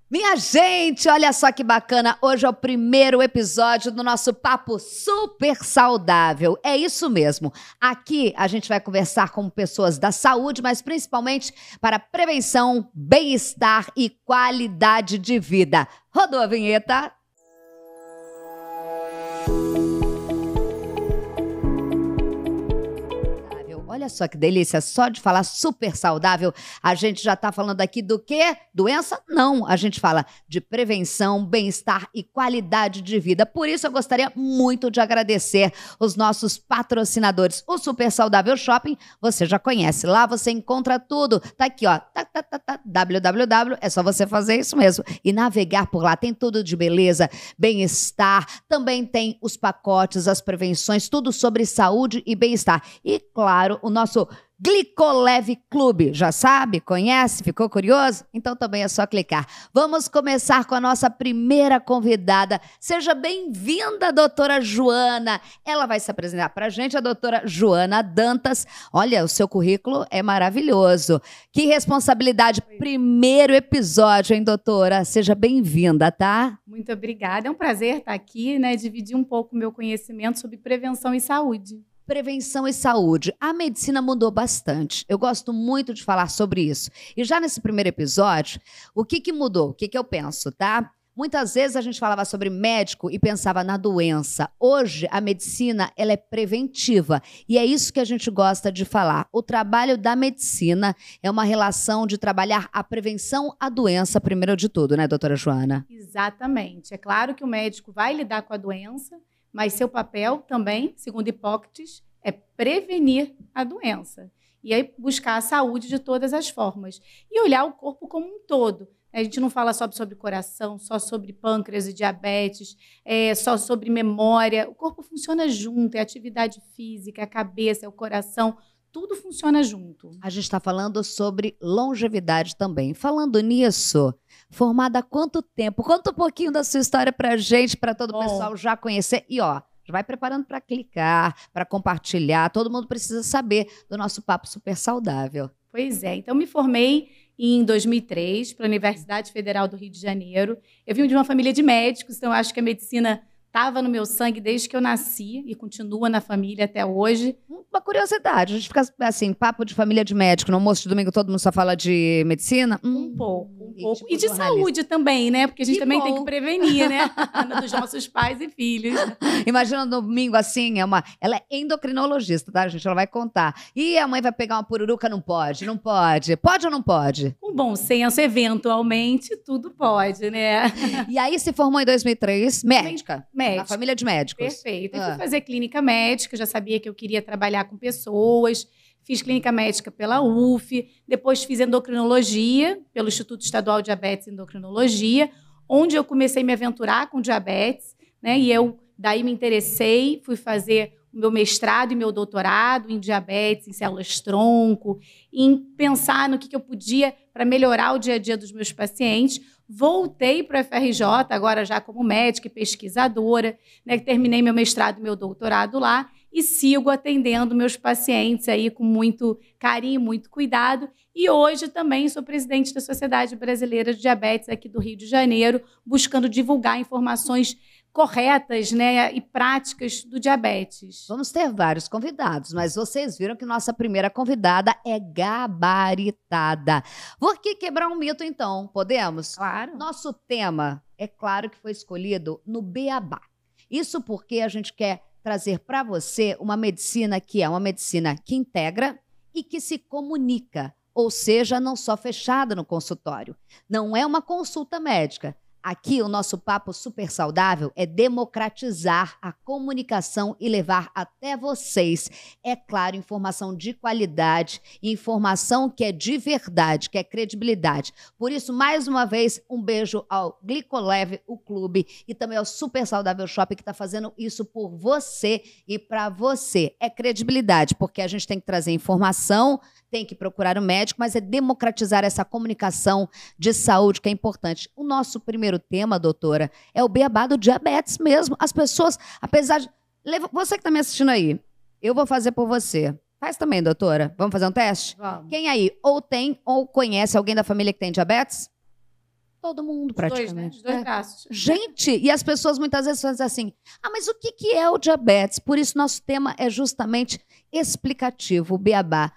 Minha gente, olha só que bacana, hoje é o primeiro episódio do nosso Papo Super Saudável. É isso mesmo, aqui a gente vai conversar com pessoas da saúde, mas principalmente para prevenção, bem-estar e qualidade de vida. Rodou a vinheta? Olha só que delícia, só de falar super saudável, a gente já está falando aqui do quê? Doença? Não, a gente fala de prevenção, bem-estar e qualidade de vida. Por isso eu gostaria muito de agradecer os nossos patrocinadores. O Super Saudável Shopping, você já conhece, lá você encontra tudo. Tá aqui, ó, www, é só você fazer isso mesmo e navegar por lá. Tem tudo de beleza, bem-estar, também tem os pacotes, as prevenções, tudo sobre saúde e bem-estar. E claro, o nosso Glicoleve Clube, já sabe, conhece, ficou curioso? Então também é só clicar. Vamos começar com a nossa primeira convidada. Seja bem-vinda, doutora Joana. Ela vai se apresentar pra gente, a doutora Joana Dantas. Olha, o seu currículo é maravilhoso. Que responsabilidade. Primeiro episódio, hein, doutora? Seja bem-vinda, tá? Muito obrigada. É um prazer estar aqui, né? Dividir um pouco o meu conhecimento sobre prevenção e saúde. Prevenção e saúde. A medicina mudou bastante. Eu gosto muito de falar sobre isso. E já nesse primeiro episódio, o que mudou? O que eu penso, tá? Muitas vezes a gente falava sobre médico e pensava na doença. Hoje, a medicina, ela é preventiva. E é isso que a gente gosta de falar. O trabalho da medicina é uma relação de trabalhar a prevenção à doença, primeiro de tudo, né, doutora Joana? Exatamente. É claro que o médico vai lidar com a doença, mas seu papel também, segundo Hipócrates, é prevenir a doença. E aí buscar a saúde de todas as formas. E olhar o corpo como um todo. A gente não fala só sobre coração, só sobre pâncreas e diabetes, só sobre memória. O corpo funciona junto, é a atividade física, a cabeça, é o coração, tudo funciona junto. A gente está falando sobre longevidade também. Falando nisso, formada há quanto tempo? Conta um pouquinho da sua história pra gente, para todo o pessoal já conhecer. E ó, já vai preparando para clicar, para compartilhar. Todo mundo precisa saber do nosso Papo Super Saudável. Pois é, então me formei em 2003 para a Universidade Federal do Rio de Janeiro. Eu vim de uma família de médicos, então eu acho que a medicina estava no meu sangue desde que eu nasci e continua na família até hoje. Uma curiosidade, a gente fica assim, papo de família de médico, no almoço de domingo todo mundo só fala de medicina? Um pouco. E de saúde também, né? Porque a gente também tem que prevenir, né? Dos nossos pais e filhos. Imagina no domingo assim, ela é endocrinologista, tá, gente? Ela vai contar. E a mãe vai pegar uma pururuca? Não pode, não pode. Pode ou não pode? Com bom senso, eventualmente, tudo pode, né? E aí se formou em 2003, médica? Médica. Na família de médicos. Perfeito. Eu fui fazer clínica médica, já sabia que eu queria trabalhar com pessoas. Fiz clínica médica pela UF, depois fiz endocrinologia pelo Instituto Estadual de Diabetes e Endocrinologia, onde eu comecei a me aventurar com diabetes, né? E eu daí me interessei, fui fazer o meu mestrado e meu doutorado em diabetes, em células-tronco, em pensar no que eu podia para melhorar o dia a dia dos meus pacientes. Voltei para o FRJ, agora já como médica e pesquisadora, né? Terminei meu mestrado e meu doutorado lá e sigo atendendo meus pacientes aí com muito carinho, muito cuidado. E hoje também sou presidente da Sociedade Brasileira de Diabetes aqui do Rio de Janeiro, buscando divulgar informações corretas, né, e práticas do diabetes. Vamos ter vários convidados, mas vocês viram que nossa primeira convidada é gabaritada. Vou aqui quebrar um mito, então. Podemos? Claro. Nosso tema, é claro que foi escolhido no Beabá. Isso porque a gente quer trazer para você uma medicina que é uma medicina que integra e que se comunica, ou seja, não só fechada no consultório. Não é uma consulta médica. Aqui, o nosso Papo Super Saudável é democratizar a comunicação e levar até vocês, é claro, informação de qualidade, informação que é de verdade, que é credibilidade. Por isso, mais uma vez, um beijo ao Glicoleve, o clube, e também ao Super Saudável Shopping, que está fazendo isso por você e para você. É credibilidade, porque a gente tem que trazer informação, tem que procurar o médico, mas é democratizar essa comunicação de saúde que é importante. O nosso primeiro tema, doutora, é o beabá do diabetes mesmo. As pessoas, apesar de... Você que está me assistindo aí, eu vou fazer por você. Faz também, doutora. Vamos fazer um teste? Vamos. Quem aí ou tem ou conhece alguém da família que tem diabetes? Todo mundo, Os dois, né? praticamente. Os dois braços. Gente, e as pessoas muitas vezes fazem assim, mas o que que é o diabetes? Por isso nosso tema é justamente explicativo, o beabá.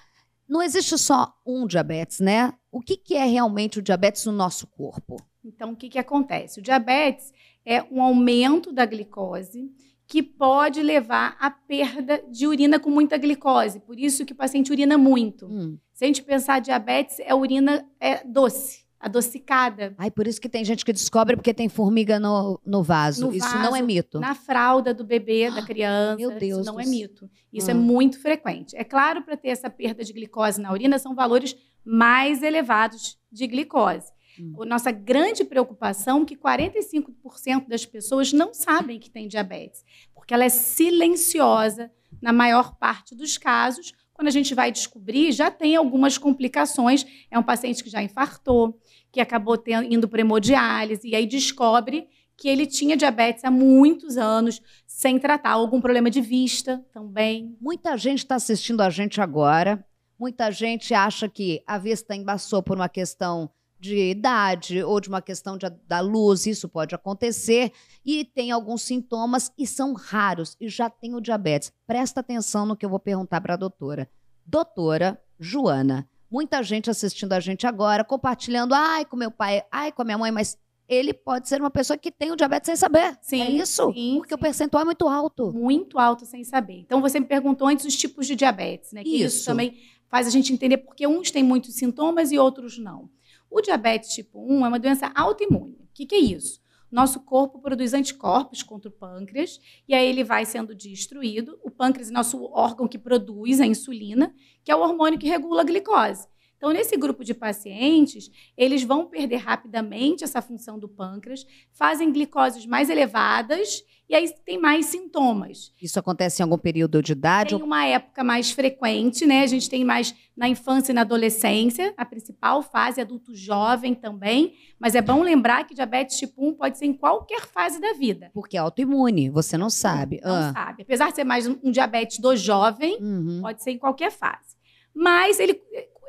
Não existe só um diabetes, né? O que que é realmente o diabetes no nosso corpo? Então, o que acontece? O diabetes é um aumento da glicose que pode levar à perda de urina com muita glicose. Por isso que o paciente urina muito. Se a gente pensar diabetes, a urina é doce, adocicada. Ai, por isso que tem gente que descobre porque tem formiga no vaso. Isso não é mito. Na fralda do bebê, da criança. Meu Deus. Isso não é mito. Isso é muito frequente. É claro, para ter essa perda de glicose na urina, são valores mais elevados de glicose. A nossa grande preocupação é que 45% das pessoas não sabem que tem diabetes, porque ela é silenciosa na maior parte dos casos. Quando a gente vai descobrir, já tem algumas complicações. É um paciente que já infartou, que acabou indo para hemodiálise, e aí descobre que ele tinha diabetes há muitos anos, sem tratar. Algum problema de vista também. Muita gente está assistindo a gente agora. Muita gente acha que a vista embaçou por uma questão de idade ou de uma questão da luz, isso pode acontecer, e tem alguns sintomas e são raros, e já tem o diabetes. Presta atenção no que eu vou perguntar para a doutora. Doutora Joana, muita gente assistindo a gente agora, compartilhando, ai, com meu pai, ai, com a minha mãe, mas ele pode ser uma pessoa que tem o diabetes sem saber. Sim, é isso? Sim, porque o percentual é muito alto. Muito alto sem saber. Então, você me perguntou antes os tipos de diabetes, né? Que isso também faz a gente entender porque uns têm muitos sintomas e outros não. O diabetes tipo 1 é uma doença autoimune. O que é isso? Nosso corpo produz anticorpos contra o pâncreas e aí ele vai sendo destruído. O pâncreas é nosso órgão que produz a insulina, que é o hormônio que regula a glicose. Então, nesse grupo de pacientes, eles vão perder rapidamente essa função do pâncreas, fazem glicoses mais elevadas e aí tem mais sintomas. Isso acontece em algum período de idade? Tem uma época mais frequente, né? A gente tem mais na infância e na adolescência, a principal fase, adulto jovem também. Mas é bom lembrar que diabetes tipo 1 pode ser em qualquer fase da vida. Porque é autoimune, você não sabe. Não sabe. Apesar de ser mais um diabetes do jovem, pode ser em qualquer fase. Mas ele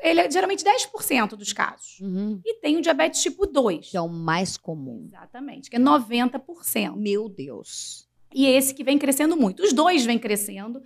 é geralmente 10% dos casos. E tem o diabetes tipo 2. Que é o mais comum. Exatamente, que é 90%. Meu Deus. E esse que vem crescendo muito. Os dois vêm crescendo,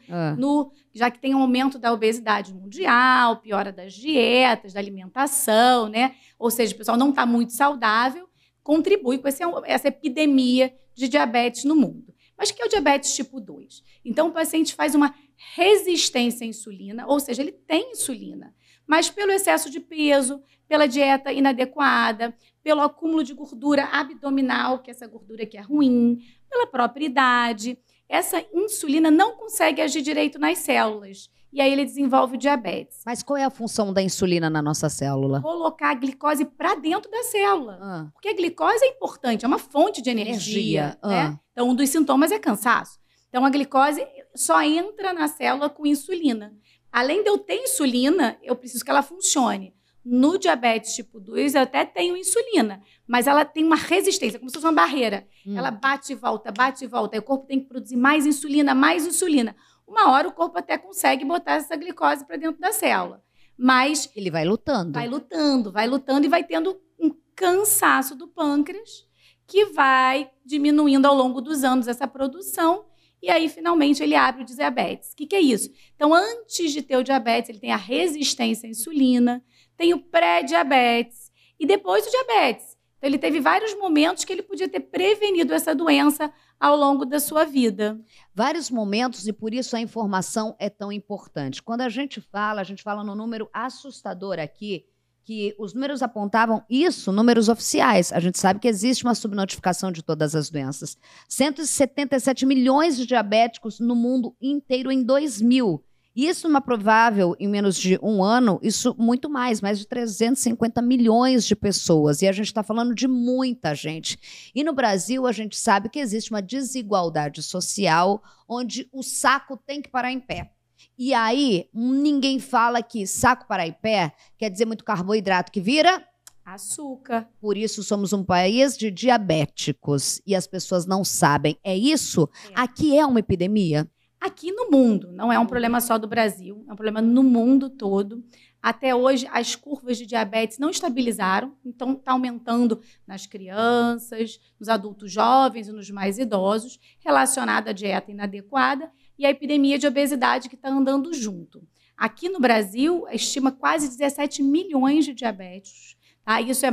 já que tem um aumento da obesidade mundial, piora das dietas, da alimentação, né? Ou seja, o pessoal não está muito saudável, contribui com essa epidemia de diabetes no mundo. Mas o que é o diabetes tipo 2? Então, o paciente faz uma resistência à insulina, ou seja, ele tem insulina, mas pelo excesso de peso, pela dieta inadequada, pelo acúmulo de gordura abdominal, que essa gordura que é ruim, pela própria idade, essa insulina não consegue agir direito nas células. E aí ele desenvolve o diabetes. Mas qual é a função da insulina na nossa célula? Colocar a glicose para dentro da célula. Porque a glicose é importante, é uma fonte de energia. Né? Então, um dos sintomas é cansaço. Então, a glicose só entra na célula com insulina. Além de eu ter insulina, eu preciso que ela funcione. No diabetes tipo 2, eu até tenho insulina, mas ela tem uma resistência, como se fosse uma barreira. Ela bate e volta, bate e volta. Aí o corpo tem que produzir mais insulina, mais insulina. Uma hora o corpo até consegue botar essa glicose para dentro da célula. Mas ele vai lutando. Vai lutando e vai tendo um cansaço do pâncreas que vai diminuindo ao longo dos anos essa produção. E aí, finalmente, ele abre o diabetes. O que é isso? Então, antes de ter o diabetes, ele tem a resistência à insulina, tem o pré-diabetes e depois o diabetes. Então, ele teve vários momentos que ele podia ter prevenido essa doença ao longo da sua vida. Vários momentos, e por isso a informação é tão importante. Quando a gente fala no número assustador aqui, que os números apontavam isso, números oficiais. A gente sabe que existe uma subnotificação de todas as doenças. 177 milhões de diabéticos no mundo inteiro em 2000. Isso numa provável, em menos de um ano, isso muito mais de 350 milhões de pessoas. E a gente está falando de muita gente. E no Brasil, a gente sabe que existe uma desigualdade social onde o saco tem que parar em pé. E aí, ninguém fala que saco parar em pé quer dizer muito carboidrato que vira açúcar. Por isso somos um país de diabéticos e as pessoas não sabem. É isso? Aqui é uma epidemia? Aqui no mundo, não é um problema só do Brasil, é um problema no mundo todo. Até hoje, as curvas de diabetes não estabilizaram, então está aumentando nas crianças, nos adultos jovens e nos mais idosos, relacionado à dieta inadequada e à epidemia de obesidade que está andando junto. Aqui no Brasil, estima quase 17 milhões de diabéticos. Tá? Isso é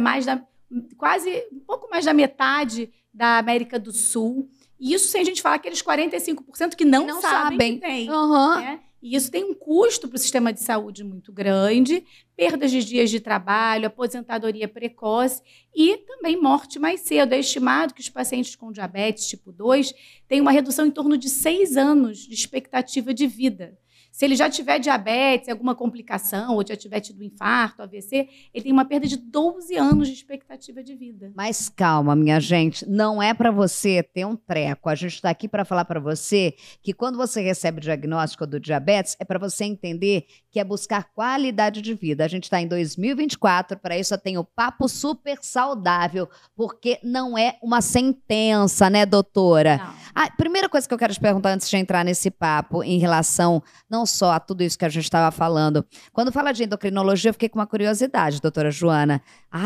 quase um pouco mais da metade da América do Sul. E isso sem a gente falar aqueles 45% que não sabem que tem. Uhum. Né? E isso tem um custo para o sistema de saúde muito grande, perdas de dias de trabalho, aposentadoria precoce e também morte mais cedo. É estimado que os pacientes com diabetes tipo 2 têm uma redução em torno de 6 anos de expectativa de vida. Se ele já tiver diabetes, alguma complicação, ou já tiver tido infarto, AVC, ele tem uma perda de 12 anos de expectativa de vida. Mas calma, minha gente, não é para você ter um treco. A gente está aqui para falar para você que quando você recebe o diagnóstico do diabetes, é para você entender que é buscar qualidade de vida. A gente está em 2024, para isso eu tenho Papo Super Saudável, porque não é uma sentença, né, doutora? Não. A primeira coisa que eu quero te perguntar antes de entrar nesse papo, em relação não só a tudo isso que a gente estava falando. Quando fala de endocrinologia, eu fiquei com uma curiosidade, doutora Joana.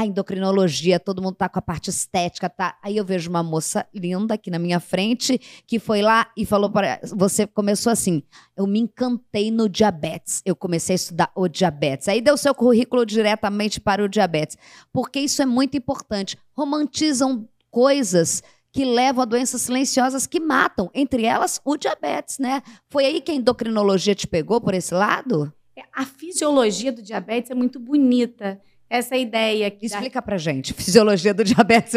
Endocrinologia, todo mundo tá com a parte estética, tá? Aí eu vejo uma moça linda aqui na minha frente, que foi lá e falou para você, começou assim, eu me encantei no diabetes, eu comecei a estudar o diabetes. Aí deu seu currículo diretamente para o diabetes, porque isso é muito importante. Romantizam coisas que levam a doenças silenciosas que matam, entre elas o diabetes, né? Foi aí que a endocrinologia te pegou por esse lado? A fisiologia do diabetes é muito bonita. Essa ideia que explica pra gente. Fisiologia do diabetes.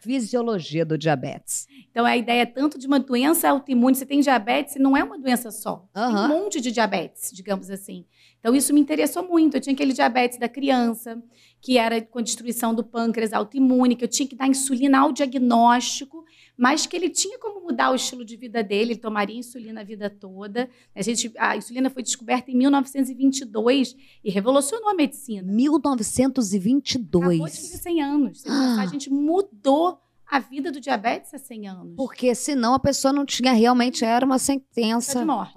Fisiologia do diabetes. Então, é a ideia tanto de uma doença autoimune. Você tem diabetes e não é uma doença só. Tem um monte de diabetes, digamos assim. Então, isso me interessou muito. Eu tinha aquele diabetes da criança, que era com destruição do pâncreas autoimune, que eu tinha que dar insulina ao diagnóstico, mas que ele tinha como mudar o estilo de vida dele, ele tomaria insulina a vida toda. A insulina foi descoberta em 1922 e revolucionou a medicina. 1922? Acabou de fazer 100 anos. A gente mudou a vida do diabetes há 100 anos. Porque senão a pessoa não tinha, realmente era uma sentença. De morte.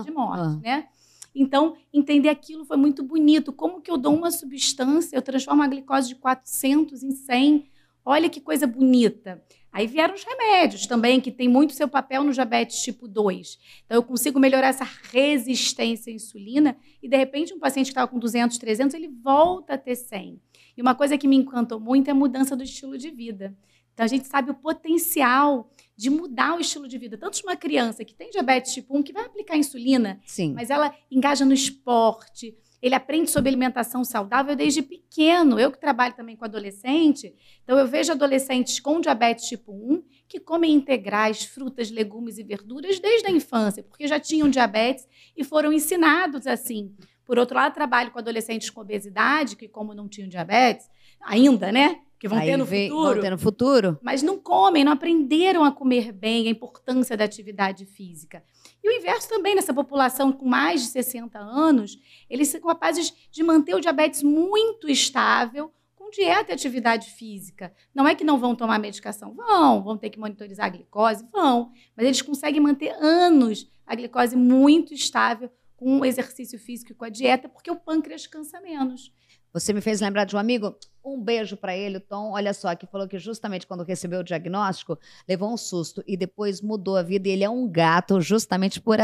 De morte, né? Então, entender aquilo foi muito bonito. Como que eu dou uma substância, eu transformo a glicose de 400 em 100. Olha que coisa bonita. Aí vieram os remédios também, que tem muito seu papel no diabetes tipo 2. Então, eu consigo melhorar essa resistência à insulina e, de repente, um paciente que estava com 200, 300, ele volta a ter 100. E uma coisa que me encantou muito é a mudança do estilo de vida. Então, a gente sabe o potencial de mudar o estilo de vida. Tanto de uma criança que tem diabetes tipo 1, que vai aplicar insulina, sim, mas ela engaja no esporte, ele aprende sobre alimentação saudável desde pequeno. Eu que trabalho também com adolescente, então eu vejo adolescentes com diabetes tipo 1 que comem integrais, frutas, legumes e verduras desde a infância, porque já tinham diabetes e foram ensinados assim. Por outro lado, trabalho com adolescentes com obesidade, que como não tinham diabetes, ainda, né? Que vão ter no futuro. Vão ter no futuro. Mas não comem, não aprenderam a comer bem, a importância da atividade física. E o inverso também, nessa população com mais de 60 anos, eles são capazes de manter o diabetes muito estável com dieta e atividade física. Não é que não vão tomar medicação, vão ter que monitorizar a glicose, mas eles conseguem manter anos a glicose muito estável com o exercício físico e com a dieta, porque o pâncreas cansa menos. Você me fez lembrar de um amigo, um beijo para ele, o Tom, olha só, que falou que justamente quando recebeu o diagnóstico, levou um susto e depois mudou a vida e ele é um gato justamente por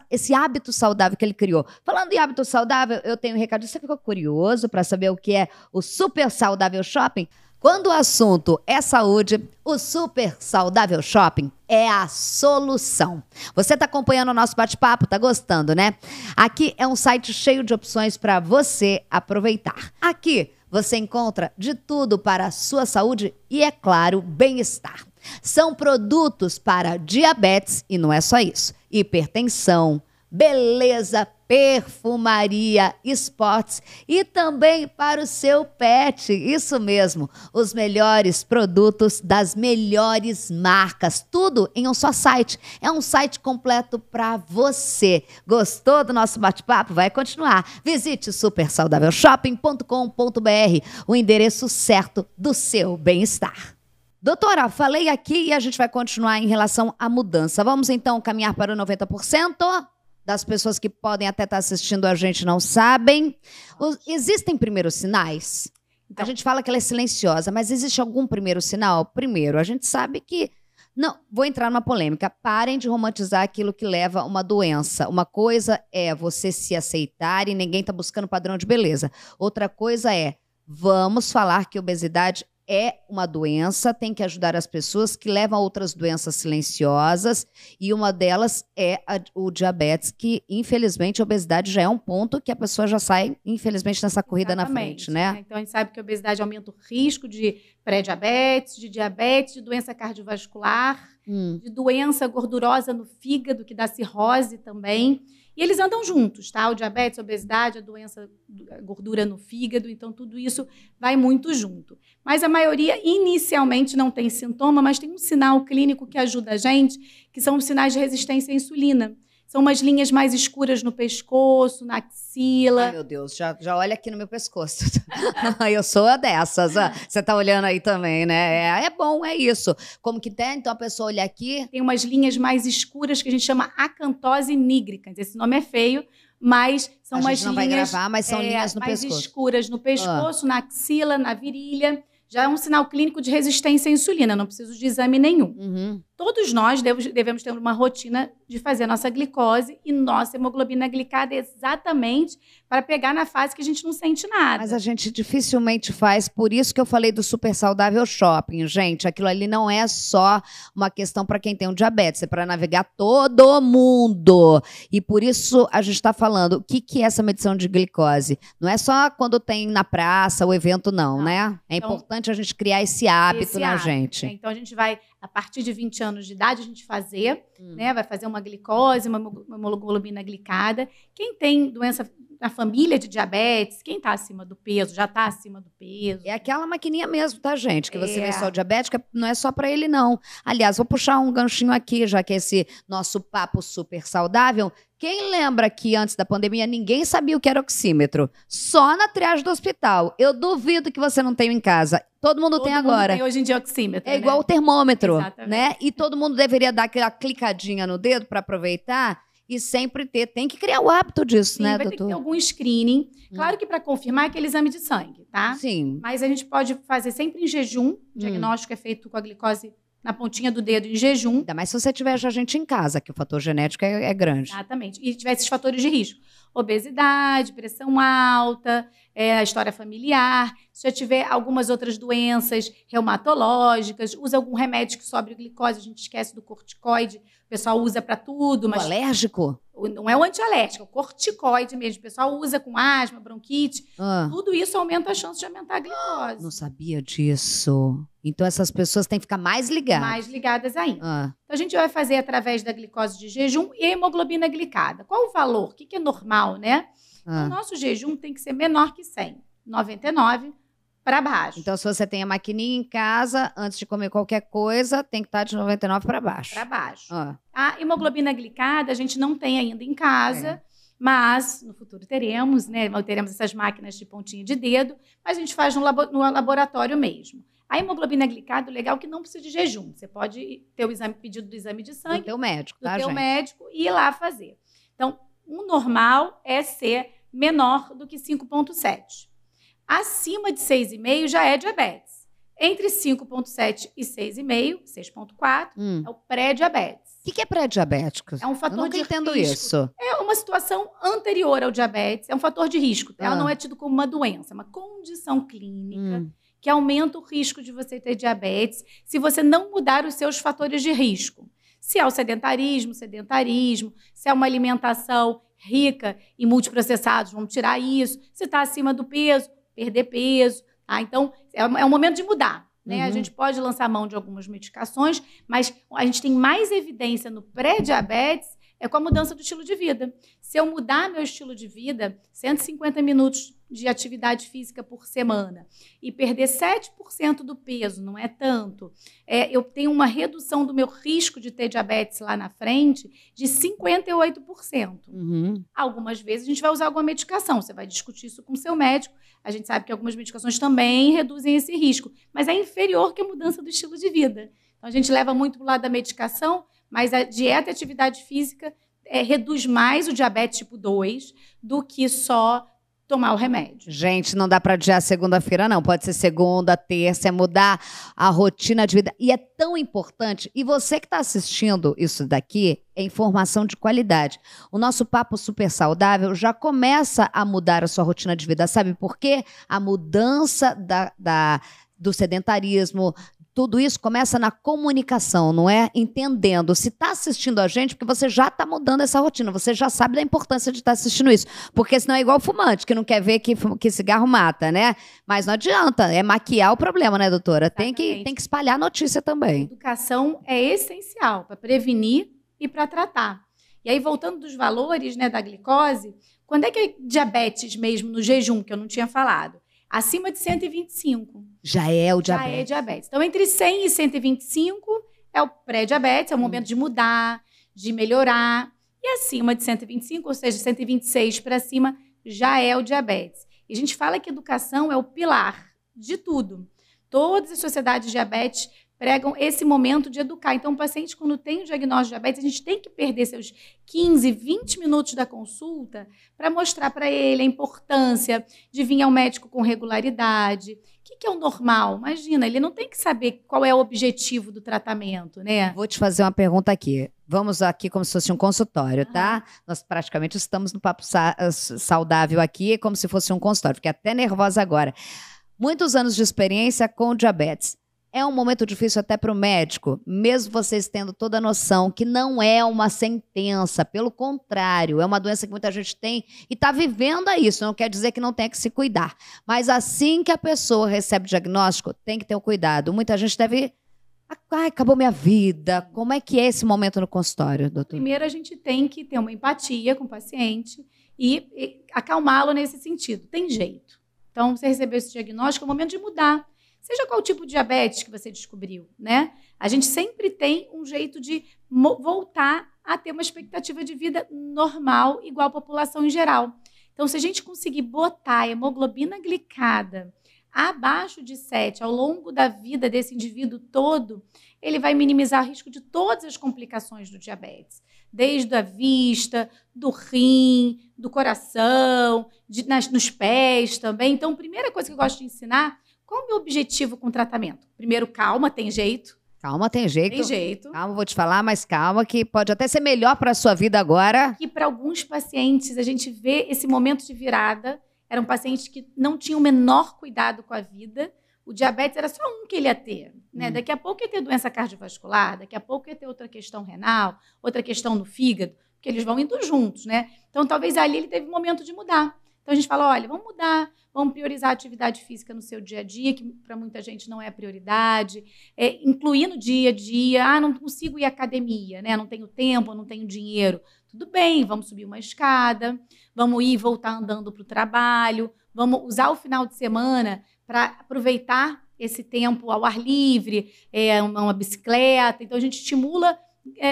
esse hábito saudável que ele criou. Falando em hábito saudável, eu tenho um recado, você ficou curioso para saber o que é o Super Saudável Shopping? Quando o assunto é saúde, o Super Saudável Shopping é a solução. Você está acompanhando o nosso bate-papo? Tá gostando, né? Aqui é um site cheio de opções para você aproveitar. Aqui você encontra de tudo para a sua saúde e, é claro, bem-estar. São produtos para diabetes e não é só isso. Hipertensão, beleza, perfumaria, esportes e também para o seu pet. Isso mesmo, os melhores produtos das melhores marcas, tudo em um só site. É um site completo para você. Gostou do nosso bate-papo? Vai continuar. Visite supersaudavelShopping.com.br, o endereço certo do seu bem-estar. Doutora, falei aqui e a gente vai continuar em relação à mudança. Vamos então caminhar para o 90%? das pessoas que podem até estar assistindo a gente não sabem. Existem primeiros sinais? Então, A gente fala que ela é silenciosa, mas existe algum primeiro sinal? Primeiro, a gente sabe que... Não, vou entrar numa polêmica. Parem de romantizar aquilo que leva a uma doença. Uma coisa é você se aceitar e ninguém está buscando padrão de beleza. Outra coisa é, vamos falar que obesidade é uma doença, tem que ajudar as pessoas que levam a outras doenças silenciosas, e uma delas é o diabetes, que infelizmente a obesidade já é um ponto que a pessoa já sai, infelizmente, nessa corrida na frente, né? Então a gente sabe que a obesidade aumenta o risco de pré-diabetes, de diabetes, de doença cardiovascular, de doença gordurosa no fígado, que dá cirrose também. E eles andam juntos, tá? O diabetes, a obesidade, a doença, a gordura no fígado, então tudo isso vai muito junto. Mas a maioria inicialmente não tem sintoma, mas tem um sinal clínico que ajuda a gente, que são os sinais de resistência à insulina. São umas linhas mais escuras no pescoço, na axila. Ai, meu Deus, já olha aqui no meu pescoço. Eu sou a dessas. Você tá olhando aí também, né? É bom, é isso. Como que tem? Então a pessoa olha aqui. Tem umas linhas mais escuras que a gente chama acantose nigricans. Esse nome é feio, mas são umas linhas... A gente não vai gravar, mas são linhas no mais pescoço. Escuras no pescoço, na axila, na virilha. Já é um sinal clínico de resistência à insulina, não preciso de exame nenhum. Todos nós devemos ter uma rotina de fazer a nossa glicose e nossa hemoglobina glicada exatamente para pegar na fase que a gente não sente nada. Mas a gente dificilmente faz, por isso que eu falei do super saudável shopping, gente. Aquilo ali não é só uma questão para quem tem um diabetes, é para navegar todo mundo. E por isso a gente está falando, o que é essa medição de glicose? Não é só quando tem na praça o evento, não, né? É importante a gente criar esse hábito na gente. Então a gente vai, a partir de 20 anos de idade, a gente fazer, né? Vai fazer uma glicose, uma hemoglobina glicada. Quem tem doença na família de diabetes, quem está acima do peso, já está acima do peso. É aquela maquininha mesmo, tá, gente? Que você vê só o diabético, não é só para ele, não. Aliás, vou puxar um ganchinho aqui, já que esse nosso papo super saudável. Quem lembra que antes da pandemia ninguém sabia o que era oxímetro? Só na triagem do hospital. Eu duvido que você não tenha em casa. Todo mundo tem agora. Tem hoje em dia oxímetro, É igual o termômetro, exatamente, né? E todo mundo deveria dar aquela clicadinha no dedo para aproveitar e sempre ter. Tem que criar o hábito disso, sim, né, vai doutor? ter que ter algum screening. Claro que para confirmar é aquele exame de sangue, tá? Sim. Mas a gente pode fazer sempre em jejum. O diagnóstico é feito com a glicose na pontinha do dedo em jejum. Ainda mais se você tiver já gente em casa, que o fator genético é grande. Exatamente. E tiver esses fatores de risco. Obesidade, pressão alta, a história familiar. Se já tiver algumas outras doenças reumatológicas, usa algum remédio que sobe glicose, a gente esquece do corticoide. O pessoal usa para tudo. Mas alérgico? Não é o antialérgico, é o corticoide mesmo. O pessoal usa com asma, bronquite. Tudo isso aumenta a chance de aumentar a glicose. Não sabia disso. Então essas pessoas têm que ficar mais ligadas. Mais ligadas ainda. Então a gente vai fazer através da glicose de jejum e a hemoglobina glicada. Qual o valor? O que é normal, né? O nosso jejum tem que ser menor que 100. 99 para baixo. Então, se você tem a maquininha em casa, antes de comer qualquer coisa, tem que estar de 99 para baixo. Para baixo. A hemoglobina glicada a gente não tem ainda em casa, mas no futuro teremos, né? Teremos essas máquinas de pontinha de dedo, mas a gente faz no laboratório mesmo. A hemoglobina glicada, o legal é que não precisa de jejum. Você pode ter o pedido do exame de sangue. Do teu médico, tá, gente? Do teu médico e ir lá fazer. Então, o normal é ser menor do que 5,7. Acima de 6,5 já é diabetes. Entre 5,7 e 6,5, 6,4, é o pré-diabetes. O que é pré-diabético? É um fator de risco. Eu nunca entendo isso. É uma situação anterior ao diabetes. É um fator de risco. Ela não é tido como uma doença, é uma condição clínica que aumenta o risco de você ter diabetes se você não mudar os seus fatores de risco. Se é o sedentarismo, se é uma alimentação rica em multiprocessados, vamos tirar isso. Se está acima do peso, perder peso. Tá? Então, é o momento de mudar. Né? A gente pode lançar mão de algumas medicações, mas a gente tem mais evidência no pré-diabetes com a mudança do estilo de vida. Se eu mudar meu estilo de vida, 150 minutos de atividade física por semana e perder 7% do peso, não é tanto, eu tenho uma redução do meu risco de ter diabetes lá na frente de 58%. Algumas vezes a gente vai usar alguma medicação, você vai discutir isso com o seu médico, a gente sabe que algumas medicações também reduzem esse risco, mas é inferior que a mudança do estilo de vida. Então a gente leva muito para o lado da medicação, mas a dieta e a atividade física reduz mais o diabetes tipo 2 do que só tomar o remédio. Gente, não dá para adiar segunda-feira, não. Pode ser segunda, terça, é mudar a rotina de vida. E é tão importante. E você que está assistindo isso daqui, é informação de qualidade. O nosso Papo Super Saudável já começa a mudar a sua rotina de vida. Sabe por quê? A mudança do sedentarismo, tudo isso começa na comunicação, não é? Entendendo. Se está assistindo a gente, porque você já está mudando essa rotina, você já sabe da importância de estar assistindo isso. Porque senão é igual fumante, que não quer ver que cigarro mata, né? Mas não adianta, é maquiar o problema, né, doutora? Tem que espalhar a notícia também. A educação é essencial para prevenir e para tratar. E aí, voltando dos valores, né, da glicose, quando é que é diabetes mesmo no jejum, que eu não tinha falado? Acima de 125. Já é o diabetes. Já é diabetes. Então, entre 100 e 125 é o pré-diabetes, é o momento de mudar, de melhorar. E acima de 125, ou seja, 126 para cima, já é o diabetes. E a gente fala que educação é o pilar de tudo. Todas as sociedades de diabetes pregam esse momento de educar. Então, o paciente, quando tem o diagnóstico de diabetes, a gente tem que perder seus 15, 20 minutos da consulta para mostrar para ele a importância de vir ao médico com regularidade. O que é o normal? Imagina, ele não tem que saber qual é o objetivo do tratamento, né? Vou te fazer uma pergunta aqui. Vamos aqui como se fosse um consultório, tá? Nós praticamente estamos no Papo Saudável aqui, como se fosse um consultório. Fiquei até nervosa agora. Muitos anos de experiência com diabetes. É um momento difícil até para o médico, mesmo vocês tendo toda a noção que não é uma sentença, pelo contrário, é uma doença que muita gente tem e está vivendo isso, não quer dizer que não tenha que se cuidar. Mas assim que a pessoa recebe o diagnóstico, tem que ter o cuidado. Muita gente deve... Ai, acabou minha vida. Como é que é esse momento no consultório, doutor? Primeiro, a gente tem que ter uma empatia com o paciente e acalmá-lo nesse sentido. Tem jeito. Então, você recebeu esse diagnóstico, é o momento de mudar. Seja qual tipo de diabetes que você descobriu, né? A gente sempre tem um jeito de voltar a ter uma expectativa de vida normal, igual à população em geral. Então, se a gente conseguir botar a hemoglobina glicada abaixo de 7 ao longo da vida desse indivíduo todo, ele vai minimizar o risco de todas as complicações do diabetes. Desde a vista, do rim, do coração, nos pés também. Então, a primeira coisa que eu gosto de ensinar... Qual é o meu objetivo com o tratamento? Primeiro, calma, tem jeito. Calma, tem jeito. Tem jeito. Calma, vou te falar, mas calma, que pode até ser melhor para a sua vida agora. E para alguns pacientes, a gente vê esse momento de virada. Eram pacientes que não tinham o menor cuidado com a vida. O diabetes era só um que ele ia ter. Né? Daqui a pouco ia ter doença cardiovascular, daqui a pouco ia ter outra questão renal, outra questão no fígado, porque eles vão indo juntos, né? Então, talvez ali ele teve um momento de mudar. Então, a gente fala, olha, vamos mudar, vamos priorizar a atividade física no seu dia a dia, que para muita gente não é prioridade, incluir no dia a dia, não consigo ir à academia, né? Não tenho tempo, não tenho dinheiro. Tudo bem, vamos subir uma escada, vamos ir e voltar andando para o trabalho, vamos usar o final de semana para aproveitar esse tempo ao ar livre, uma bicicleta. Então, a gente estimula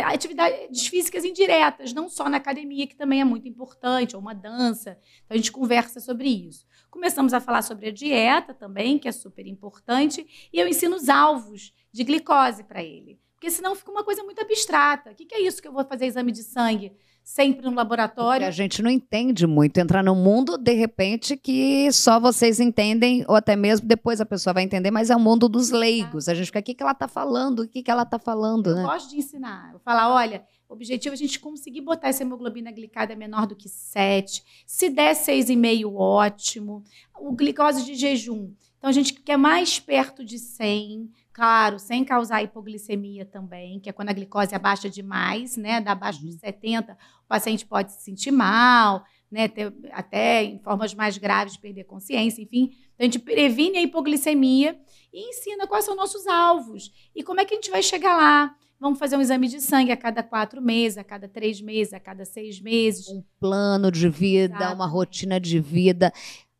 atividades físicas indiretas, não só na academia, que também é muito importante, ou uma dança. Então, a gente conversa sobre isso. Começamos a falar sobre a dieta também, que é super importante, e eu ensino os alvos de glicose para ele. Porque senão fica uma coisa muito abstrata. O que é isso que eu vou fazer exame de sangue sempre no laboratório? Porque a gente não entende muito. Entrar num mundo, de repente, que só vocês entendem, ou até mesmo depois a pessoa vai entender, mas é o mundo dos leigos. A gente fica, o que ela está falando? O que ela está falando? Eu gosto de ensinar. Eu falo, olha, o objetivo é a gente conseguir botar essa hemoglobina glicada menor do que 7. Se der 6,5, ótimo. O glicose de jejum. Então, a gente quer mais perto de 100, claro, sem causar hipoglicemia também, que é quando a glicose abaixa demais, né? Dá abaixo de 70, o paciente pode se sentir mal, né? Ter, até em formas mais graves de perder consciência, enfim. Então, a gente previne a hipoglicemia e ensina quais são nossos alvos e como é que a gente vai chegar lá. Vamos fazer um exame de sangue a cada 4 meses, a cada 3 meses, a cada 6 meses. Um plano de vida, exatamente, uma rotina de vida.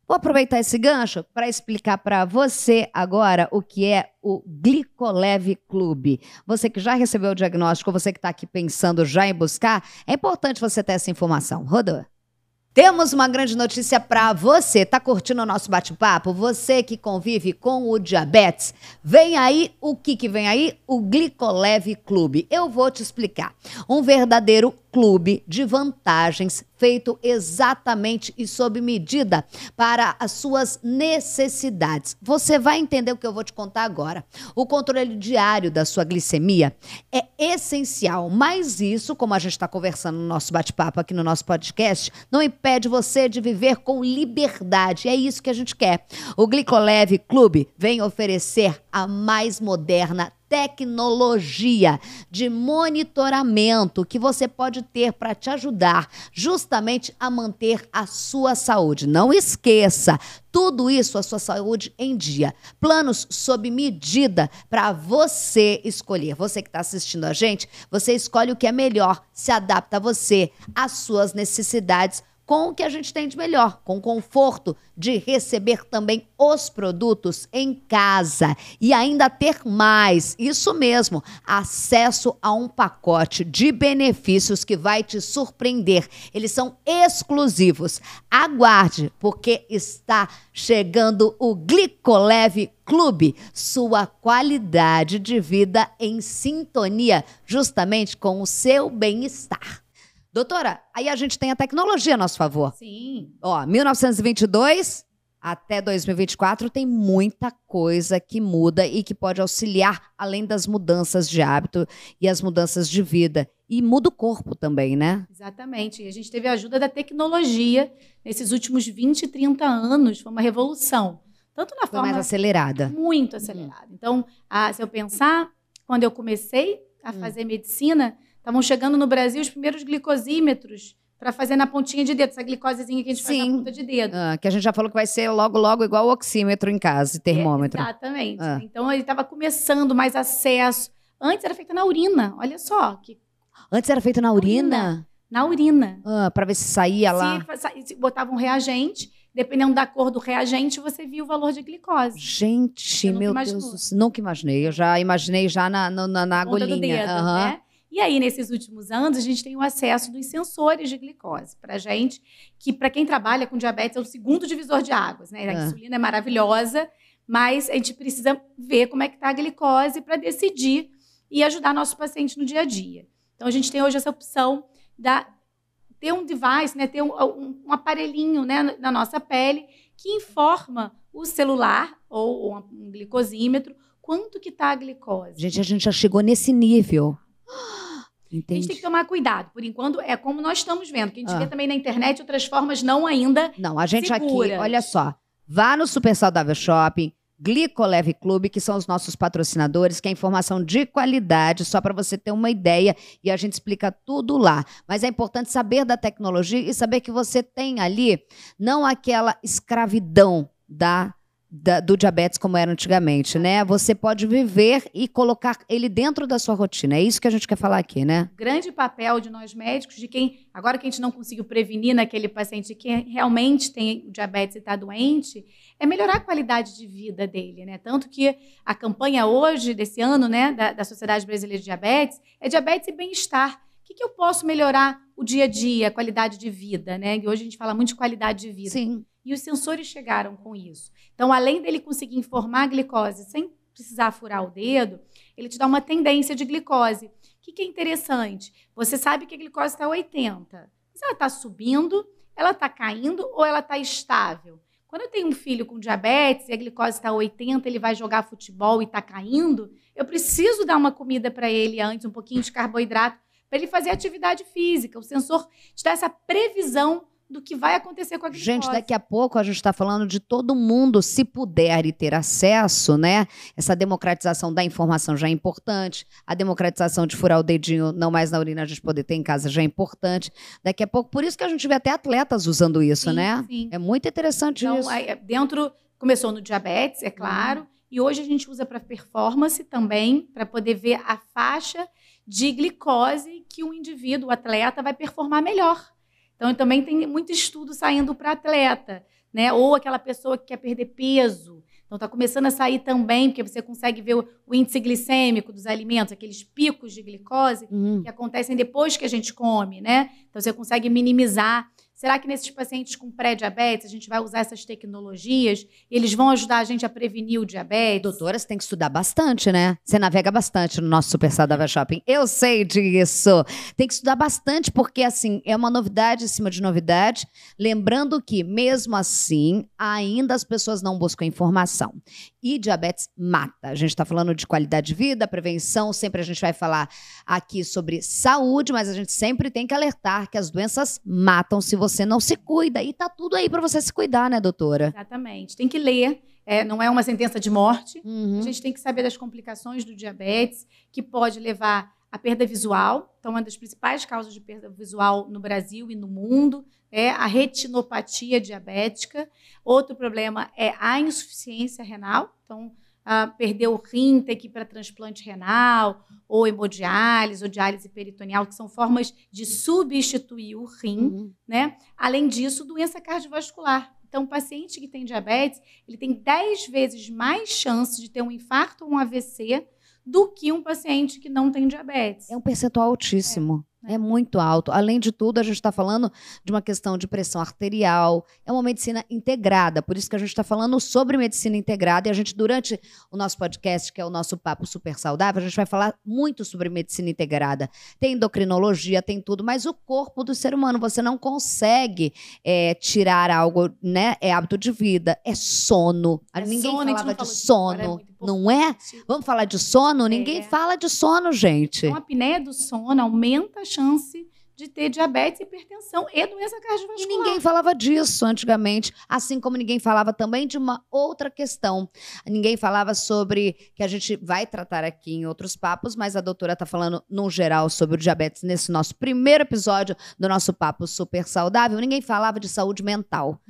Vou aproveitar esse gancho para explicar para você agora o que é o Glicoleve Clube. Você que já recebeu o diagnóstico, você que está aqui pensando já em buscar, é importante você ter essa informação. Rodou. Temos uma grande notícia para você. Tá curtindo o nosso bate-papo? Você que convive com o diabetes. Vem aí, o que vem aí? O Glicoleve Clube. Eu vou te explicar. Um verdadeiro clube de vantagens feito exatamente e sob medida para as suas necessidades. Você vai entender o que eu vou te contar agora. O controle diário da sua glicemia é essencial, mas isso, como a gente está conversando no nosso bate-papo aqui no nosso podcast, não impede você de viver com liberdade. É isso que a gente quer. O Glicoleve Clube vem oferecer a mais moderna tecnologia de monitoramento que você pode ter para te ajudar justamente a manter a sua saúde. Não esqueça, tudo isso a sua saúde em dia. Planos sob medida para você escolher. Você que está assistindo a gente, você escolhe o que é melhor, se adapta a você, às suas necessidades, com o que a gente tem de melhor, com conforto de receber também os produtos em casa e ainda ter mais, isso mesmo, acesso a um pacote de benefícios que vai te surpreender. Eles são exclusivos. Aguarde, porque está chegando o Glicoleve Clube, sua qualidade de vida em sintonia justamente com o seu bem-estar. Doutora, aí a gente tem a tecnologia a nosso favor. Sim. Ó, 1922 até 2024 tem muita coisa que muda e que pode auxiliar, além das mudanças de hábito e as mudanças de vida. E muda o corpo também, né? Exatamente. E a gente teve a ajuda da tecnologia nesses últimos 20, 30 anos. Foi uma revolução. Tanto na Foi forma... mais acelerada. Muito acelerada. Então, se eu pensar, quando eu comecei a fazer medicina... Estavam chegando no Brasil os primeiros glicosímetros para fazer na pontinha de dedo, essa glicosezinha que a gente faz na ponta de dedo. Que a gente já falou que vai ser logo igual o oxímetro em casa, termômetro. Exatamente. Então, ele estava começando mais acesso. Antes era feita na urina, olha só. Antes era feito na urina? Na urina. Para ver se saía lá. Se botava um reagente, dependendo da cor do reagente, você via o valor de glicose. Gente, meu Deus, nunca imaginei. Eu já imaginei já na agulhinha. Do dedo, né? E aí, nesses últimos anos, a gente tem o acesso dos sensores de glicose para gente, que para quem trabalha com diabetes é o segundo divisor de águas, né? A insulina é maravilhosa, mas a gente precisa ver como é que está a glicose para decidir e ajudar nosso paciente no dia a dia. Então, a gente tem hoje essa opção de ter um device, né? Ter um aparelhinho, né, na nossa pele que informa o celular ou um glicosímetro quanto que está a glicose. Gente, a gente já chegou nesse nível. Entendi. A gente tem que tomar cuidado. Por enquanto, é como nós estamos vendo. Que a gente vê também na internet outras formas não ainda Não, a gente seguras. Aqui, olha só. Vá no Super Saudável Shopping, Glicoleve Clube, que são os nossos patrocinadores, que é informação de qualidade, só para você ter uma ideia, e a gente explica tudo lá. Mas é importante saber da tecnologia e saber que você tem ali não aquela escravidão do diabetes como era antigamente, né? Você pode viver e colocar ele dentro da sua rotina. É isso que a gente quer falar aqui, né? Grande papel de nós médicos, de quem, agora que a gente não conseguiu prevenir naquele paciente que realmente tem diabetes e está doente, é melhorar a qualidade de vida dele, né? Tanto que a campanha hoje, desse ano, né, da Sociedade Brasileira de Diabetes, é diabetes e bem-estar. O que eu posso melhorar o dia a dia, a qualidade de vida, né? E hoje a gente fala muito de qualidade de vida. Sim. E os sensores chegaram com isso. Então, além dele conseguir informar a glicose sem precisar furar o dedo, ele te dá uma tendência de glicose. O que é interessante? Você sabe que a glicose está 80. Mas ela está subindo, ela está caindo ou ela está estável? Quando eu tenho um filho com diabetes e a glicose está 80, ele vai jogar futebol e está caindo, eu preciso dar uma comida para ele antes, um pouquinho de carboidrato, para ele fazer atividade física. O sensor te dá essa previsão do que vai acontecer com a glicose. Gente, daqui a pouco a gente está falando de todo mundo, se puder e ter acesso, né? Essa democratização da informação já é importante. A democratização de furar o dedinho, não mais na urina, a gente poder ter em casa já é importante. Daqui a pouco, por isso que a gente vê até atletas usando isso, né? Sim. É muito interessante isso. Dentro, começou no diabetes, é claro, e hoje a gente usa para performance também, para poder ver a faixa de glicose que o indivíduo, o atleta, vai performar melhor. Então, também tem muito estudo saindo para atleta, né? Ou aquela pessoa que quer perder peso. Então, está começando a sair também, porque você consegue ver o índice glicêmico dos alimentos, aqueles picos de glicose que acontecem depois que a gente come, né? Então, você consegue minimizar Será que nesses pacientes com pré-diabetes a gente vai usar essas tecnologias e eles vão ajudar a gente a prevenir o diabetes? Doutora, você tem que estudar bastante, né? Você navega bastante no nosso Super Saudável Shopping. Eu sei disso. Tem que estudar bastante porque, assim, é uma novidade em cima de novidade. Lembrando que, mesmo assim, ainda as pessoas não buscam informação. E diabetes mata. A gente está falando de qualidade de vida, prevenção. Sempre a gente vai falar aqui sobre saúde, mas a gente sempre tem que alertar que as doenças matam se você não se cuida. E tá tudo aí para você se cuidar, né, doutora? Exatamente. Tem que ler. Não é uma sentença de morte. Uhum. A gente tem que saber das complicações do diabetes, que pode levar à perda visual. Então, uma das principais causas de perda visual no Brasil e no mundo é a retinopatia diabética. Outro problema é a insuficiência renal. Então, perder o rim, ter que ir para transplante renal, ou hemodiálise, ou diálise peritoneal, que são formas de substituir o rim, né? Além disso, doença cardiovascular. Então, o paciente que tem diabetes, ele tem 10 vezes mais chance de ter um infarto ou um AVC do que um paciente que não tem diabetes. É um percentual altíssimo. É muito alto. Além de tudo, a gente está falando de uma questão de pressão arterial. É uma medicina integrada. Por isso que a gente está falando sobre medicina integrada. E a gente, durante o nosso podcast, que é o nosso Papo Super Saudável, a gente vai falar muito sobre medicina integrada. Tem endocrinologia, tem tudo. Mas o corpo do ser humano, você não consegue tirar algo, né? É hábito de vida. É sono. Ninguém falava de sono. Não é? Vamos falar de sono? Ninguém fala de sono, gente. Então, a apneia do sono aumenta a chance de ter diabetes, hipertensão e doença cardiovascular. E ninguém falava disso antigamente, assim como ninguém falava também de uma outra questão. Ninguém falava sobre, que a gente vai tratar aqui em outros papos, mas a doutora está falando, no geral, sobre o diabetes nesse nosso primeiro episódio do nosso Papo Super Saudável. Ninguém falava de saúde mental.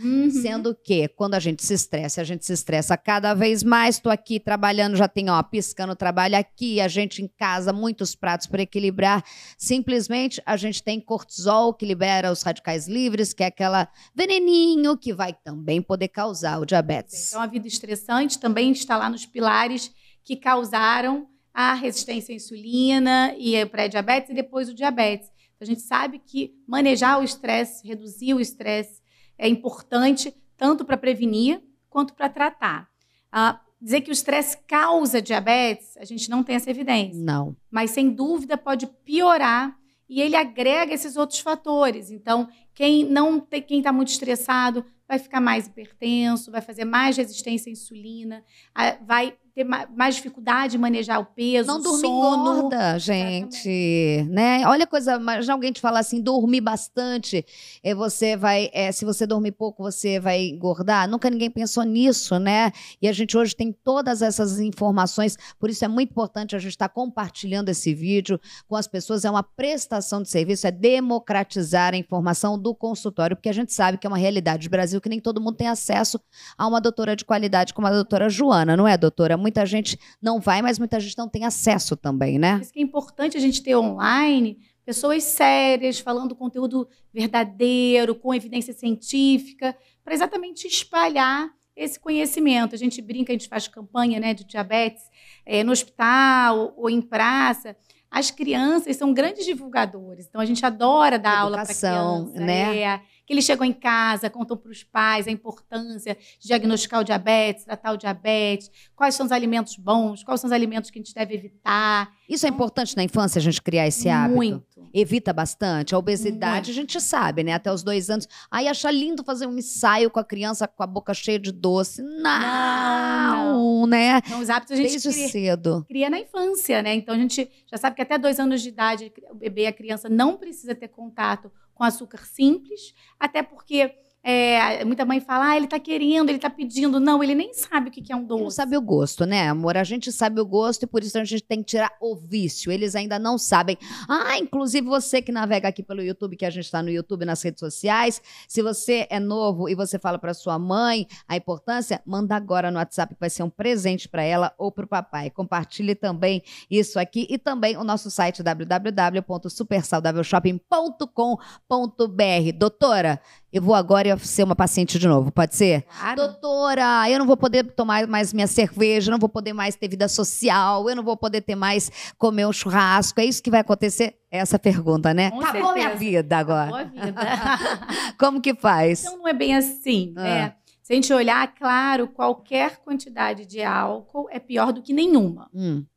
Sendo que, quando a gente se estressa cada vez mais. Estou aqui trabalhando, já tem, piscando trabalho aqui, a gente em casa, muitos pratos para equilibrar. Simplesmente, a gente tem cortisol, que libera os radicais livres, que é aquela veneninho que vai também poder causar o diabetes. Então, a vida estressante também está lá nos pilares que causaram a resistência à insulina e o pré-diabetes e depois o diabetes. Então, a gente sabe que manejar o estresse, reduzir o estresse é importante tanto para prevenir quanto para tratar. Dizer que o estresse causa diabetes, a gente não tem essa evidência. Não. Mas, sem dúvida, pode piorar e ele agrega esses outros fatores. Então, quem está muito estressado vai ficar mais hipertenso, vai fazer mais resistência à insulina, vai ter mais dificuldade em manejar o peso, não dormir sono. Engorda, gente, né? Olha a coisa, já alguém te fala assim, dormir bastante, você vai, se você dormir pouco, você vai engordar. Nunca ninguém pensou nisso, né? E a gente hoje tem todas essas informações, por isso é muito importante a gente estar compartilhando esse vídeo com as pessoas. É uma prestação de serviço, é democratizar a informação do consultório, porque a gente sabe que é uma realidade do Brasil que nem todo mundo tem acesso a uma doutora de qualidade como a doutora Joana, não é, doutora? Muita gente não vai, mas muita gente não tem acesso também, né? Por isso que é importante a gente ter online pessoas sérias, falando conteúdo verdadeiro, com evidência científica, para exatamente espalhar esse conhecimento. A gente brinca, a gente faz campanha, né, de diabetes no hospital ou em praça. As crianças são grandes divulgadores, então a gente adora dar aula para criança, né? Que eles chegam em casa, contam para os pais a importância de diagnosticar o diabetes, tratar o diabetes, quais são os alimentos bons, quais são os alimentos que a gente deve evitar. Isso é importante na infância, a gente criar esse hábito? Muito. Evita bastante. A obesidade, a gente sabe, né? Até os 2 anos. Aí acha lindo fazer um ensaio com a criança com a boca cheia de doce. Não, né? Então, os hábitos a gente cria na infância, né? Então, a gente já sabe que até 2 anos de idade, o bebê, a criança, não precisa ter contato com açúcar simples, até porque muita mãe fala, ele tá querendo, ele tá pedindo. Não, ele nem sabe o que é um doce. Ele não sabe o gosto, né, amor? A gente sabe o gosto e por isso a gente tem que tirar o vício. Eles ainda não sabem. Inclusive você que navega aqui pelo YouTube, que a gente tá no YouTube, nas redes sociais, se você é novo e você fala pra sua mãe a importância, manda agora no WhatsApp que vai ser um presente pra ela ou pro papai. Compartilhe também isso aqui e também o nosso site www.supersaudavelShopping.com.br. Doutora, eu vou agora agora ia ser uma paciente de novo, pode ser? Claro. Doutora, eu não vou poder tomar mais minha cerveja, eu não vou poder mais ter vida social, eu não vou poder ter mais comer um churrasco. É isso que vai acontecer? Essa pergunta, né? Com Acabou minha certeza. vida agora. Acabou a vida. Como que faz? Então, não é bem assim, Ah. né? Se a gente olhar, claro, qualquer quantidade de álcool é pior do que nenhuma.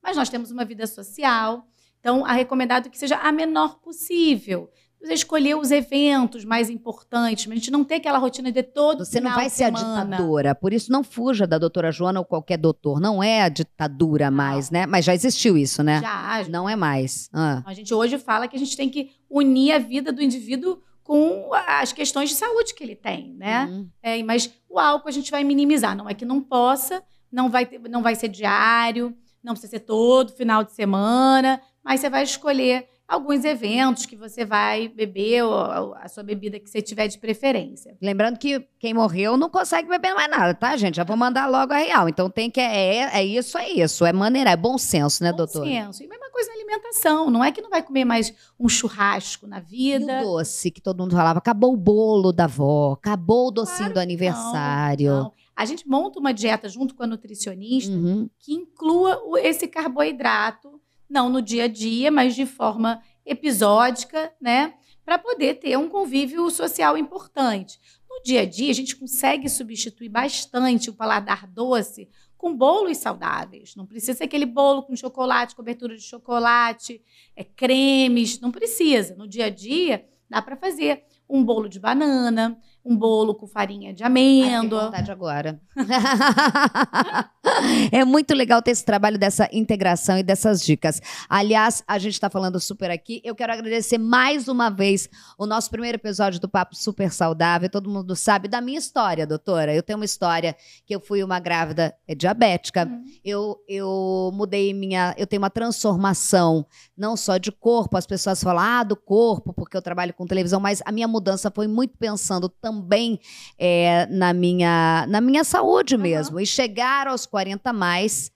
Mas nós temos uma vida social, então é recomendado que seja a menor possível. Você escolher os eventos mais importantes, mas a gente não ter aquela rotina de todo Você não final vai de ser a semana. ditadora, por isso não fuja da doutora Joana ou qualquer doutor. Não é a ditadura mais, né? Mas já existiu isso, né? Já. Não é mais. A gente hoje fala que a gente tem que unir a vida do indivíduo com as questões de saúde que ele tem, né? Mas o álcool a gente vai minimizar. Não é que não possa, não vai ser diário, não precisa ser todo final de semana, mas você vai escolher alguns eventos que você vai beber, ou a sua bebida que você tiver de preferência. Lembrando que quem morreu não consegue beber mais nada, tá, gente? Já vou mandar logo a real. Então tem que. É isso, é isso. É maneira, é bom senso, né, doutora? Bom senso. E mesma coisa na alimentação. Não é que não vai comer mais um churrasco na E vida. o doce, que todo mundo falava, acabou o bolo da avó, acabou o docinho Claro do aniversário. Não. A gente monta uma dieta junto com a nutricionista que inclua esse carboidrato, não no dia a dia, mas de forma episódica, né? Para poder ter um convívio social importante. No dia a dia, a gente consegue substituir bastante o paladar doce com bolos saudáveis. Não precisa ser aquele bolo com chocolate, cobertura de chocolate, cremes, não precisa. No dia a dia, dá para fazer um bolo de banana, um bolo com farinha de amêndoa. Ai, vontade agora. É muito legal ter esse trabalho dessa integração e dessas dicas. Aliás, a gente está falando super aqui. Eu quero agradecer mais uma vez o nosso primeiro episódio do Papo Super Saudável. Todo mundo sabe da minha história, doutora. Eu tenho uma história que eu fui uma grávida diabética. Eu mudei eu tenho uma transformação, não só de corpo. As pessoas falam, do corpo, porque eu trabalho com televisão, mas a minha mudança foi muito pensando também na minha saúde mesmo. E chegar aos 40 mais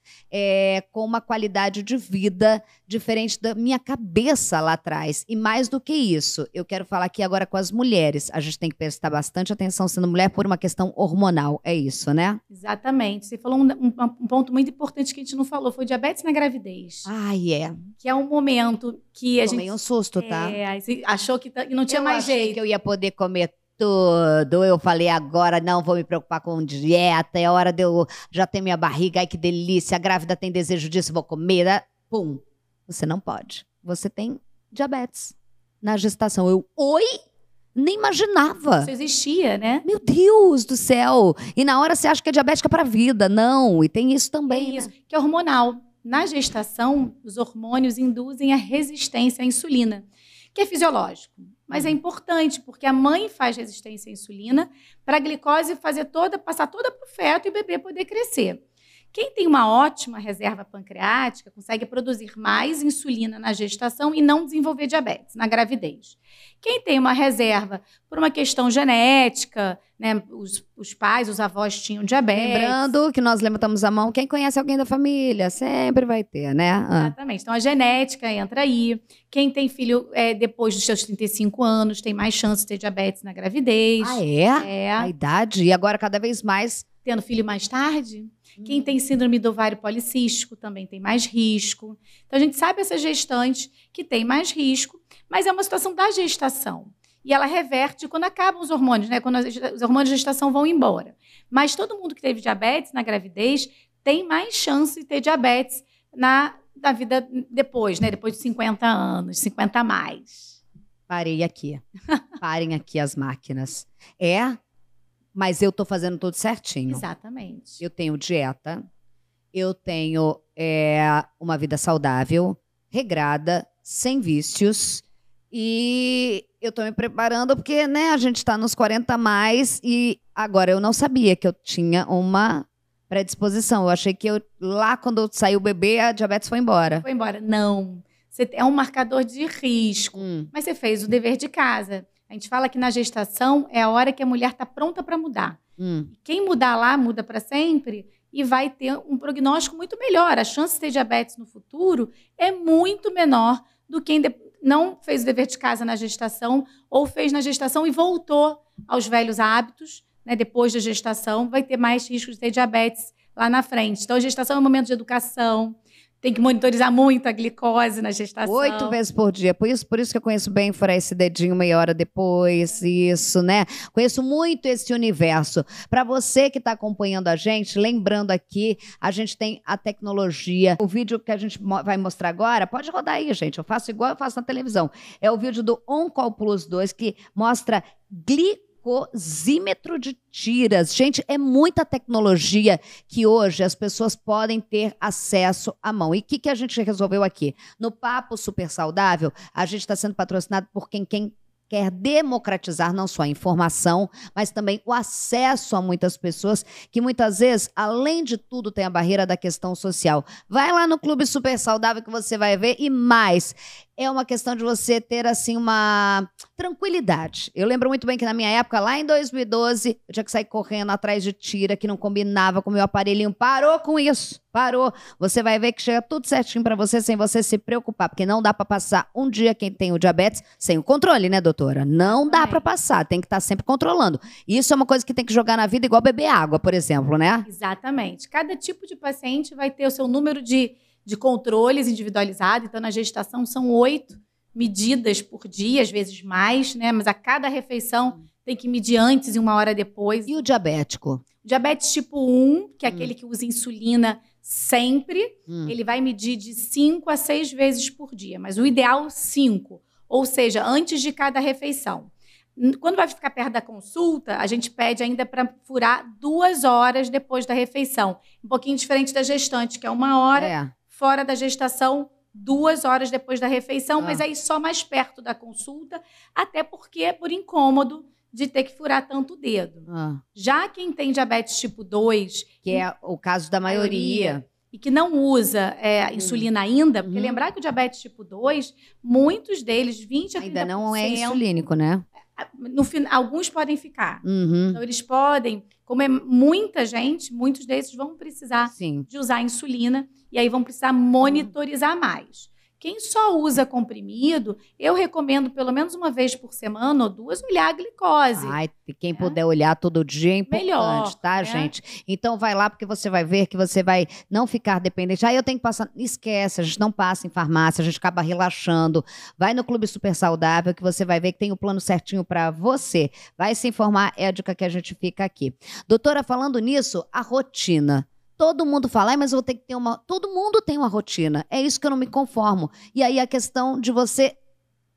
com uma qualidade de vida diferente da minha cabeça lá atrás. E mais do que isso, eu quero falar aqui agora com as mulheres. A gente tem que prestar bastante atenção sendo mulher por uma questão hormonal. É isso, né? Exatamente. Você falou um ponto muito importante que a gente não falou, foi diabetes na gravidez. Que é um momento que a gente... Tomei um susto, tá? Você achou que não tinha mais jeito. Que eu ia poder comer tudo. Eu falei, agora não vou me preocupar com dieta, é hora de eu já ter minha barriga, ai que delícia, a grávida tem desejo disso, vou comer. Pum, você não pode. Você tem diabetes na gestação. Oi? Nem imaginava. Isso existia, né? Meu Deus do céu. E na hora você acha que é diabética pra vida. Não, e tem isso também. Isso, que é hormonal. Na gestação, os hormônios induzem a resistência à insulina, que é fisiológico. Mas é importante, porque a mãe faz resistência à insulina para a glicose passar toda para o feto e o bebê poder crescer. Quem tem uma ótima reserva pancreática consegue produzir mais insulina na gestação e não desenvolver diabetes na gravidez. Quem tem uma reserva por uma questão genética, né, os pais, os avós tinham diabetes. Lembrando que nós levantamos a mão, quem conhece alguém da família, sempre vai ter, né? Exatamente. Então a genética entra aí. Quem tem filho depois dos seus 35 anos tem mais chance de ter diabetes na gravidez. A idade? E agora cada vez mais... Tendo filho mais tarde? Quem tem síndrome do ovário policístico também tem mais risco. Então, a gente sabe essas gestantes que têm mais risco, mas é uma situação da gestação. E ela reverte quando acabam os hormônios, né? Quando os hormônios de gestação vão embora. Mas todo mundo que teve diabetes na gravidez tem mais chance de ter diabetes na vida depois, né? Depois de 50 anos, 50 a mais. Parei aqui. Parem aqui as máquinas. Mas eu tô fazendo tudo certinho. Exatamente. Eu tenho dieta, eu tenho uma vida saudável, regrada, sem vícios. E eu tô me preparando porque, né, a gente tá nos 40 a mais e agora eu não sabia que eu tinha uma predisposição. Eu achei que lá quando saiu o bebê, a diabetes foi embora. Foi embora. Não. Você é um marcador de risco. Mas você fez o dever de casa. A gente fala que na gestação é a hora que a mulher está pronta para mudar. Quem mudar lá, muda para sempre e vai ter um prognóstico muito melhor. A chance de ter diabetes no futuro é muito menor do que não fez o dever de casa na gestação ou fez na gestação e voltou aos velhos hábitos, né, depois da gestação, vai ter mais risco de ter diabetes lá na frente. Então, a gestação é um momento de educação, tem que monitorizar muito a glicose na gestação. 8 vezes por dia. Por isso que eu conheço bem furar esse dedinho meia hora depois, isso, né? Conheço muito esse universo. Para você que está acompanhando a gente, lembrando aqui, a gente tem a tecnologia. O vídeo que a gente vai mostrar agora, pode rodar aí, gente. Eu faço igual eu faço na televisão. É o vídeo do OnCall Plus 2, que mostra glicosímetro de tiras. Gente, é muita tecnologia que hoje as pessoas podem ter acesso à mão. E o que a gente resolveu aqui? No Papo Super Saudável, a gente está sendo patrocinado por quem quer democratizar não só a informação, mas também o acesso a muitas pessoas que muitas vezes, além de tudo, tem a barreira da questão social. Vai lá no Clube Super Saudável que você vai ver e mais. É uma questão de você ter, assim, uma tranquilidade. Eu lembro muito bem que na minha época, lá em 2012, eu tinha que sair correndo atrás de tira que não combinava com o meu aparelhinho. Parou com isso. Parou. Você vai ver que chega tudo certinho para você sem você se preocupar, porque não dá para passar um dia quem tem o diabetes sem o controle, né, doutora? Não dá para passar, tem que estar sempre controlando. Isso é uma coisa que tem que jogar na vida igual beber água, por exemplo, né? Exatamente. Cada tipo de paciente vai ter o seu número de controles individualizado. Então, na gestação, são 8 medidas por dia, às vezes mais, né? Mas a cada refeição tem que medir antes e 1 hora depois. E o diabético? Diabetes tipo 1, que é aquele que usa insulina sempre, ele vai medir de 5 a 6 vezes por dia, mas o ideal 5, ou seja, antes de cada refeição. Quando vai ficar perto da consulta, a gente pede ainda para furar 2 horas depois da refeição. Um pouquinho diferente da gestante, que é 1 hora, fora da gestação, 2 horas depois da refeição, mas aí só mais perto da consulta, até porque é por incômodo de ter que furar tanto o dedo. Já quem tem diabetes tipo 2... Que é o caso da maioria. E que não usa insulina ainda, porque lembrar que o diabetes tipo 2, muitos deles, 20 a 30%... Ainda não é insulínico, né? No final, alguns podem ficar. Então, eles podem... Como é muita gente, muitos desses vão precisar de usar insulina e aí vão precisar monitorizar mais. Quem só usa comprimido, eu recomendo pelo menos 1 vez por semana ou 2 olhar a glicose. Ai, quem puder olhar todo dia é importante, melhor, tá, gente? Então vai lá porque você vai ver que você vai não ficar dependente. Eu tenho que passar... Esquece, a gente não passa em farmácia, a gente acaba relaxando. Vai no Clube Super Saudável que você vai ver que tem o plano certinho para você. Vai se informar, é a dica que a gente fica aqui. Doutora, falando nisso, a rotina. Todo mundo fala, mas eu vou ter que ter uma... Todo mundo tem uma rotina. É isso que eu não me conformo. E aí a questão de você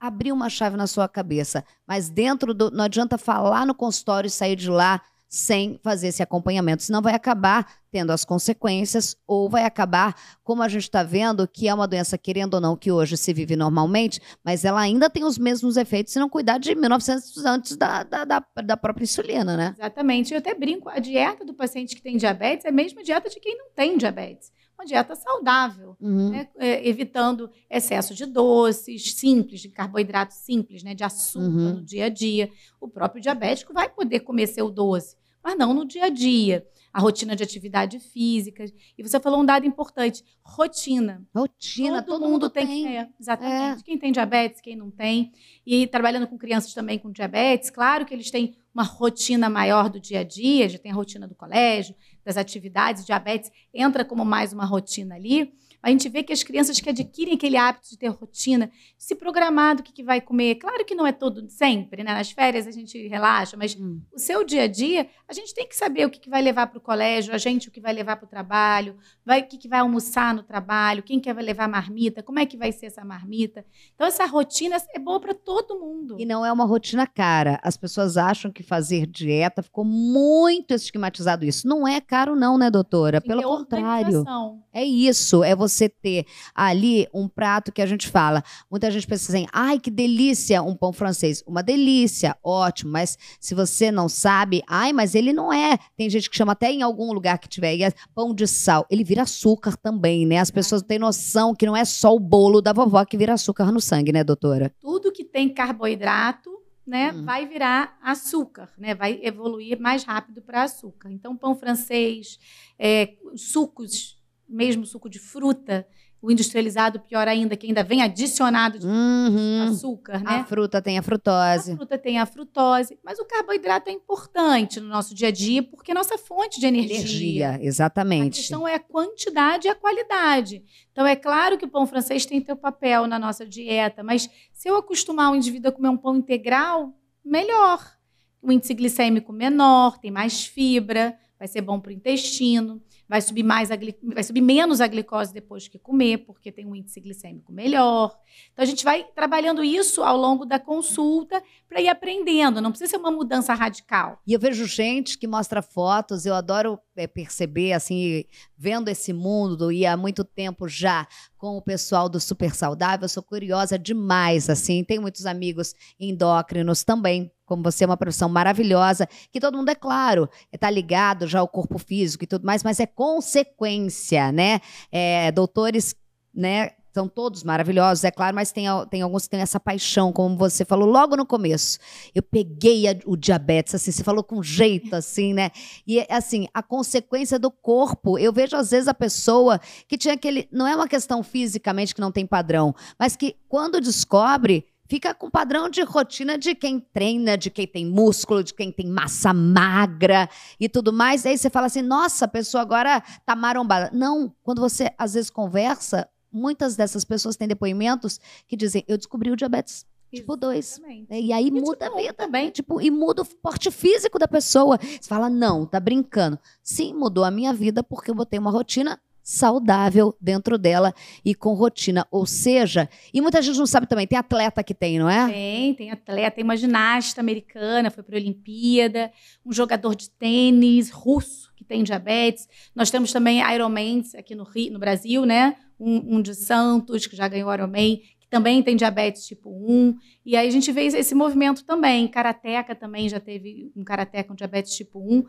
abrir uma chave na sua cabeça. Mas dentro do... Não adianta falar no consultório e sair de lá sem fazer esse acompanhamento. Senão vai acabar tendo as consequências ou vai acabar, como a gente está vendo, que é uma doença, querendo ou não, que hoje se vive normalmente, mas ela ainda tem os mesmos efeitos se não cuidar de 1900 antes da própria insulina, né? Exatamente. Eu até brinco, a dieta do paciente que tem diabetes é a mesma dieta de quem não tem diabetes. Uma dieta saudável, né? Evitando excesso de doces simples, de carboidrato simples, né? De açúcar no dia a dia. O próprio diabético vai poder comer seu doce, mas não no dia a dia. A rotina de atividade física. E você falou um dado importante, rotina. Rotina, todo mundo tem que ter. Exatamente. Quem tem diabetes, quem não tem. E trabalhando com crianças também com diabetes, claro que eles têm uma rotina maior do dia a dia, já tem a rotina do colégio, das atividades, diabetes entra como mais uma rotina ali. A gente vê que as crianças que adquirem aquele hábito de ter rotina, se programar do que vai comer, claro que não é todo sempre, né? Nas férias a gente relaxa, mas o seu dia a dia, a gente tem que saber o que vai levar para o colégio, a gente o que vai levar para o trabalho, o que vai almoçar no trabalho, quem vai levar marmita, como é que vai ser essa marmita. Então essa rotina é boa para todo mundo. E não é uma rotina cara. As pessoas acham que fazer dieta ficou muito estigmatizado isso. Não é caro não, né, doutora? Pelo contrário. É isso, é você ter ali um prato que a gente fala. Muita gente pensa assim, ai, que delícia, um pão francês. Uma delícia, ótimo, mas se você não sabe, ai, mas ele não é. Tem gente que chama até em algum lugar que tiver aí, pão de sal. Ele vira açúcar também, né? As pessoas têm noção que não é só o bolo da vovó que vira açúcar no sangue, né, doutora? Tudo que tem carboidrato, né, vai virar açúcar, né? Vai evoluir mais rápido para açúcar. Então, pão francês, sucos, mesmo suco de fruta, O industrializado, pior ainda, que ainda vem adicionado de açúcar, né? A fruta tem a frutose. A fruta tem a frutose. Mas o carboidrato é importante no nosso dia a dia, porque é nossa fonte de energia. Exatamente. A questão é a quantidade e a qualidade. Então, é claro que o pão francês tem seu papel na nossa dieta, mas se eu acostumar o indivíduo a comer um pão integral, melhor. O índice glicêmico menor, tem mais fibra, vai ser bom para o intestino. Vai subir menos a glicose depois que comer, porque tem um índice glicêmico melhor. Então, a gente vai trabalhando isso ao longo da consulta para ir aprendendo. Não precisa ser uma mudança radical. E eu vejo gente que mostra fotos, eu adoro perceber, assim, vendo esse mundo e há muito tempo já com o pessoal do Super Saudável, eu sou curiosa demais, assim. Tenho muitos amigos endócrinos também, como você, é uma profissão maravilhosa, que todo mundo, é claro, está ligado já ao corpo físico e tudo mais, mas é consequência, né? Doutores, né? São todos maravilhosos, é claro, mas tem alguns que têm essa paixão, como você falou logo no começo. Eu peguei o diabetes, assim, você falou com jeito, assim, né? E, assim, a consequência do corpo, eu vejo às vezes a pessoa que tinha aquele, não é uma questão fisicamente que não tem padrão, mas que quando descobre, fica com padrão de rotina de quem treina, de quem tem músculo, de quem tem massa magra e tudo mais. Aí você fala assim, nossa, a pessoa agora tá marombada. Não, quando você às vezes conversa, muitas dessas pessoas têm depoimentos que dizem, eu descobri o diabetes tipo 2. E aí muda a vida também. Tipo, e muda o porte físico da pessoa. Você fala, não, tá brincando. Sim, mudou a minha vida porque eu botei uma rotina saudável dentro dela e com rotina. Ou seja, e muita gente não sabe também, tem atleta que tem, não é? Tem atleta, tem uma ginasta americana, foi para a Olimpíada, um jogador de tênis russo que tem diabetes. Nós temos também Ironmans aqui no Brasil, né? Um de Santos, que já ganhou Ironman, que também tem diabetes tipo 1. E aí a gente vê esse movimento também. Karateca também já teve um karateca com diabetes tipo 1.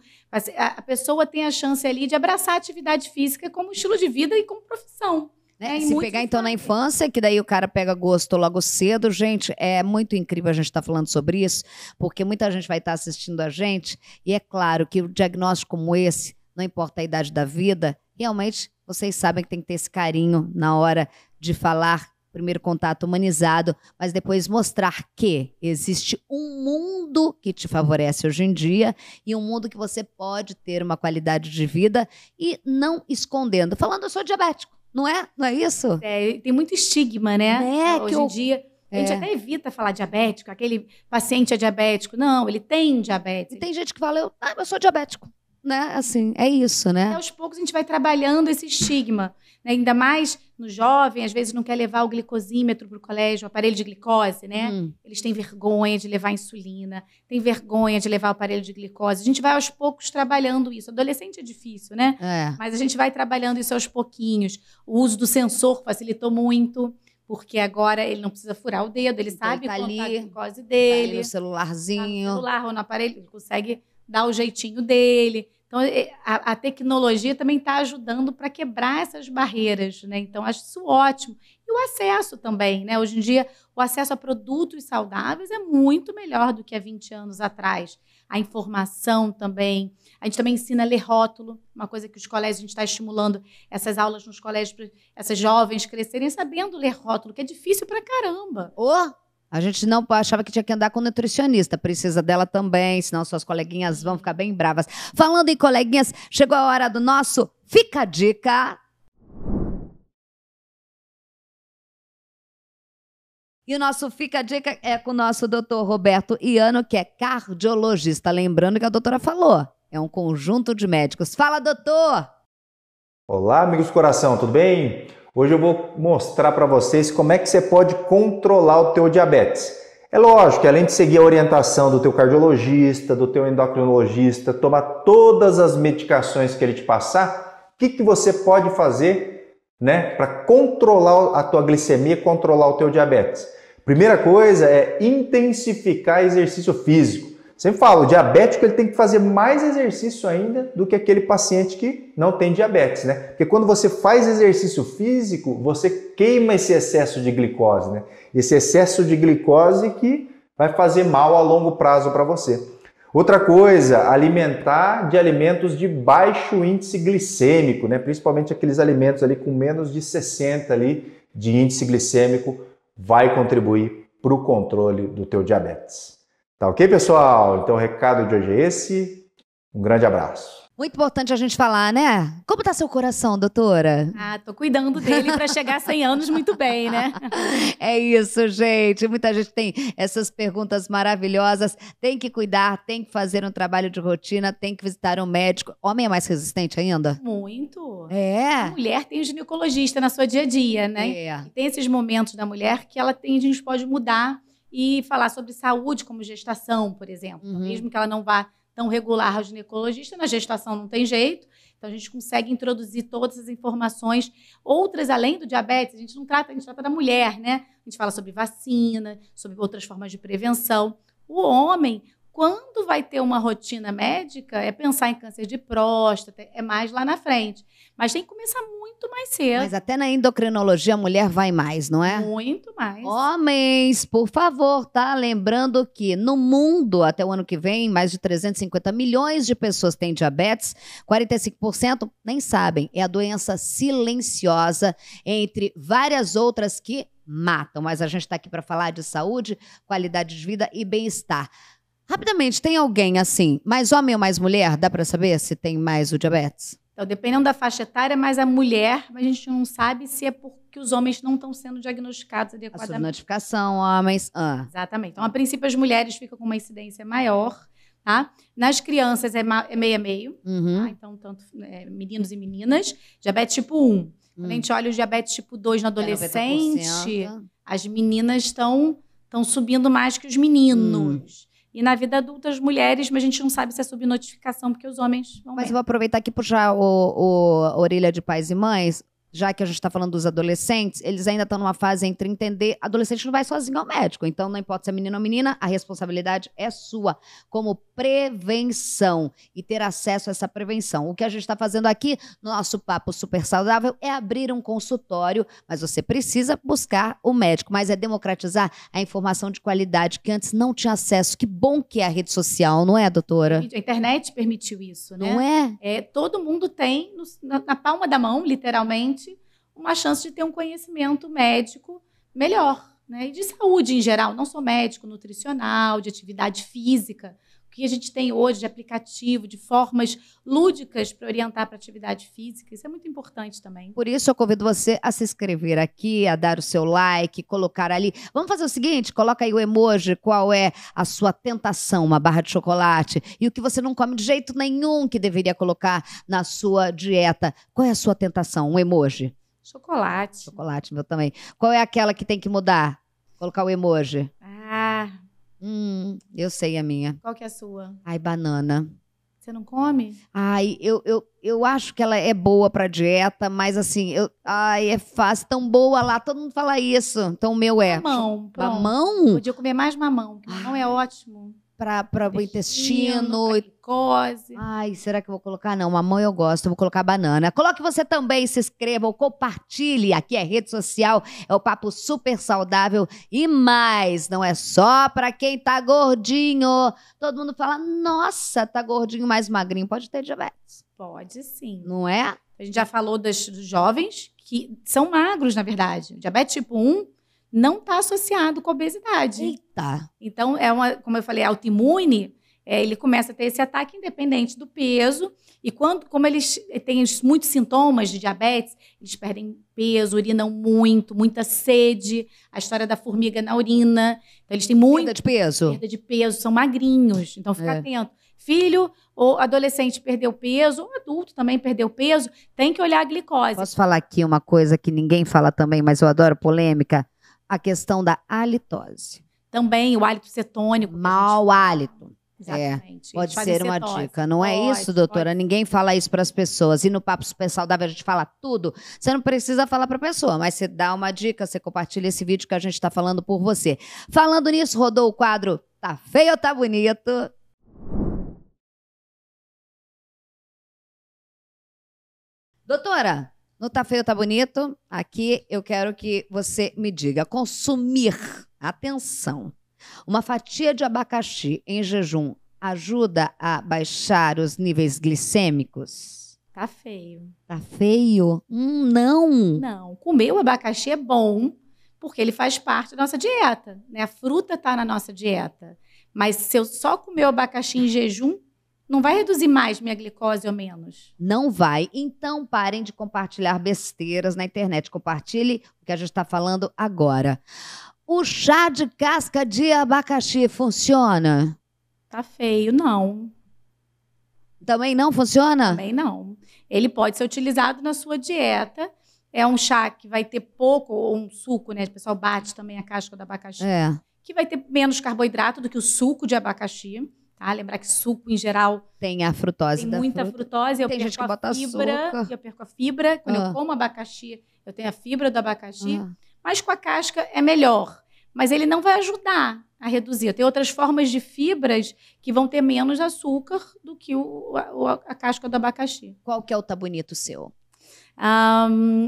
A pessoa tem a chance ali de abraçar a atividade física como estilo de vida e como profissão. Se pegar então na infância, que daí o cara pega gosto logo cedo, gente, é muito incrível a gente estar falando sobre isso, porque muita gente vai estar assistindo a gente, e é claro que o diagnóstico como esse, não importa a idade da vida, realmente vocês sabem que tem que ter esse carinho na hora de falar, primeiro contato humanizado, mas depois mostrar que existe um mundo que te favorece hoje em dia e um mundo que você pode ter uma qualidade de vida e não escondendo. Falando, eu sou diabético, não é? Não é isso? Tem muito estigma, né? Hoje em dia, a gente até evita falar diabético, aquele paciente é diabético. Não, ele tem diabetes. E tem gente que fala, eu sou diabético. Né? Assim, é isso, né? E aos poucos a gente vai trabalhando esse estigma, né? Ainda mais no jovem, às vezes não quer levar o glicosímetro para o colégio, o aparelho de glicose, né? Eles têm vergonha de levar insulina, têm vergonha de levar o aparelho de glicose. A gente vai aos poucos trabalhando isso. Adolescente é difícil, né? Mas a gente vai trabalhando isso aos pouquinhos. O uso do sensor facilitou muito, porque agora ele não precisa furar o dedo, ele sabe tá quanto ali, a glicose dele. Tá ali no celularzinho. Tá no celular ou no aparelho, ele consegue dar o jeitinho dele. Então, a tecnologia também está ajudando para quebrar essas barreiras, né? Então, acho isso ótimo. E o acesso também, né? Hoje em dia, o acesso a produtos saudáveis é muito melhor do que há 20 anos atrás. A informação também. A gente também ensina a ler rótulo, uma coisa que os colégios, a gente está estimulando essas aulas nos colégios para essas jovens crescerem sabendo ler rótulo, que é difícil pra caramba. A gente não achava que tinha que andar com nutricionista. Precisa dela também, senão suas coleguinhas vão ficar bem bravas. Falando em coleguinhas, chegou a hora do nosso Fica a Dica. E o nosso Fica a Dica é com o nosso doutor Roberto Iano, que é cardiologista. Lembrando que a doutora falou, é um conjunto de médicos. Fala, doutor! Olá, amigos do coração, tudo bem? Hoje eu vou mostrar para vocês como é que você pode controlar o teu diabetes. É lógico que além de seguir a orientação do teu cardiologista, do teu endocrinologista, tomar todas as medicações que ele te passar, o que você pode fazer, né, para controlar a tua glicemia, controlar o teu diabetes? Primeira coisa é intensificar exercício físico. Sempre falo, o diabético ele tem que fazer mais exercício ainda do que aquele paciente que não tem diabetes, né? Porque quando você faz exercício físico, você queima esse excesso de glicose, né? Esse excesso de glicose que vai fazer mal a longo prazo para você. Outra coisa, alimentar de alimentos de baixo índice glicêmico, né? Principalmente aqueles alimentos ali com menos de 60 ali de índice glicêmico, vai contribuir para o controle do teu diabetes. Tá ok, pessoal? Então o recado de hoje é esse. Um grande abraço. Muito importante a gente falar, né? Como tá seu coração, doutora? Tô cuidando dele para chegar a 100 anos muito bem, né? É isso, gente. Muita gente tem essas perguntas maravilhosas. Tem que cuidar, tem que fazer um trabalho de rotina, tem que visitar um médico. Homem é mais resistente ainda? Muito. É. A mulher tem o ginecologista na sua dia a dia, né? É. E tem esses momentos da mulher que a gente pode mudar e falar sobre saúde, como gestação, por exemplo. Então, mesmo que ela não vá tão regular ao ginecologista, na gestação não tem jeito, então a gente consegue introduzir todas as informações, outras além do diabetes, a gente trata da mulher, né? A gente fala sobre vacina, sobre outras formas de prevenção. O homem, quando vai ter uma rotina médica, é pensar em câncer de próstata, é mais lá na frente. Mas tem que começar muito mais cedo. Mas até na endocrinologia a mulher vai mais, não é? Muito mais. Homens, por favor, tá? Lembrando que no mundo, até o ano que vem, mais de 350 milhões de pessoas têm diabetes, 45% nem sabem. É a doença silenciosa, entre várias outras que matam. Mas a gente está aqui para falar de saúde, qualidade de vida e bem-estar. Rapidamente, tem alguém assim, mais homem ou mais mulher? Dá para saber se tem mais o diabetes? Então, dependendo da faixa etária, mais a mulher, mas a gente não sabe se é porque os homens não estão sendo diagnosticados A adequadamente. subnotificação, homens. Exatamente. Então, a princípio, as mulheres ficam com uma incidência maior, tá? Nas crianças é meio a meio, tá? Então, tanto meninos e meninas. Diabetes tipo 1. Quando a gente olha o diabetes tipo 2 no adolescente, 90%. as meninas estão subindo mais que os meninos. E na vida adulta, as mulheres, mas a gente não sabe se é subnotificação, porque os homens vão Mas bem. eu vou aproveitar aqui e puxar a orelha de pais e mães, já que a gente está falando dos adolescentes, eles ainda estão numa fase entre entender, adolescente não vai sozinho ao médico, então não importa se é menino ou menina, a responsabilidade é sua, como prevenção e ter acesso a essa prevenção. O que a gente está fazendo aqui no nosso Papo Super Saudável é abrir um consultório, mas você precisa buscar o médico, mas é democratizar a informação de qualidade que antes não tinha acesso. Que bom que é a rede social, não é, doutora? A internet permitiu isso, né? Não é? Todo mundo tem, na palma da mão, literalmente, uma chance de ter um conhecimento médico melhor, né? E de saúde em geral, não só médico, nutricional, de atividade física. O que a gente tem hoje de aplicativo, de formas lúdicas para orientar para atividade física, isso é muito importante também. Por isso eu convido você a se inscrever aqui, a dar o seu like, colocar ali. Vamos fazer o seguinte, coloca aí o emoji, qual é a sua tentação, uma barra de chocolate, e o que você não come de jeito nenhum que deveria colocar na sua dieta. Qual é a sua tentação? Um emoji? Chocolate. Chocolate, meu também. Qual é aquela que tem que mudar? Colocar o emoji. Eu sei a minha. Qual que é a sua? Ai, banana. Você não come? Ai, eu acho que ela é boa pra dieta, mas assim, é fácil, tão boa lá, todo mundo fala isso. Então o meu é... Mamão. Pronto. Mamão? Podia comer mais mamão, porque mamão é ótimo. Para o intestino. Pra glicose. Ai, será que eu vou colocar? Não, mamão eu gosto, eu vou colocar banana. Coloque você também, se inscreva ou compartilhe. Aqui é rede social, é o Papo Super Saudável e mais. Não é só para quem tá gordinho. Todo mundo fala, nossa, tá gordinho, mais magrinho. Pode ter diabetes. Pode sim. Não é? A gente já falou dos jovens que são magros, na verdade. O diabetes tipo 1 não está associado com a obesidade. Eita. Então, como eu falei, autoimune, ele começa a ter esse ataque independente do peso. E como eles têm muitos sintomas de diabetes, eles perdem peso, urinam muito, muita sede, a história da formiga na urina. Então, eles têm Perda de peso? Perda de peso, são magrinhos. Então, fica atento. Filho ou adolescente perdeu peso, ou adulto também perdeu peso, tem que olhar a glicose. Posso falar aqui uma coisa que ninguém fala também, mas eu adoro polêmica? A questão da halitose. Também o hálito cetônico. Mau hálito. Exatamente. Pode ser uma dica. Não é isso, doutora? Ninguém fala isso para as pessoas. E no Papo Super Saudável a gente fala tudo. Você não precisa falar para a pessoa, mas você dá uma dica, você compartilha esse vídeo que a gente está falando por você. Falando nisso, rodou o quadro Tá Feio ou Tá Bonito? Doutora, no Tá Feio, Tá Bonito, aqui eu quero que você me diga, consumir, atenção, uma fatia de abacaxi em jejum ajuda a baixar os níveis glicêmicos? Tá feio. Tá feio? Não. Não, comer o abacaxi é bom, porque ele faz parte da nossa dieta, né? A fruta está na nossa dieta. Mas se eu só comer o abacaxi em jejum, não vai reduzir mais minha glicose ou menos. Não vai. Então, parem de compartilhar besteiras na internet. Compartilhe o que a gente está falando agora. O chá de casca de abacaxi funciona? Tá feio, não. Também não funciona? Também não. Ele pode ser utilizado na sua dieta. É um chá que vai ter pouco, ou um suco, né? O pessoal bate também a casca do abacaxi. Que vai ter menos carboidrato do que o suco de abacaxi. Tá? Lembrar que suco, em geral, tem a frutose tem da muita fruta. frutose. Tem gente que bota açúcar. Eu perco a fibra. Quando eu como abacaxi, eu tenho a fibra do abacaxi. Mas com a casca é melhor. Mas ele não vai ajudar a reduzir. Tem outras formas de fibras que vão ter menos açúcar do que a casca do abacaxi. Qual que é o tá bonito seu?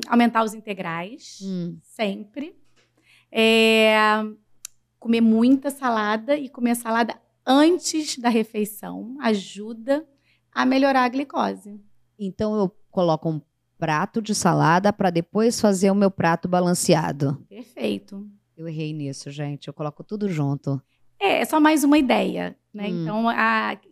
Aumentar os integrais, sempre. Comer muita salada e comer salada antes da refeição ajuda a melhorar a glicose. Então eu coloco um prato de salada para depois fazer o meu prato balanceado. Perfeito. Eu errei nisso, gente. Eu coloco tudo junto. É só mais uma ideia, né? Então,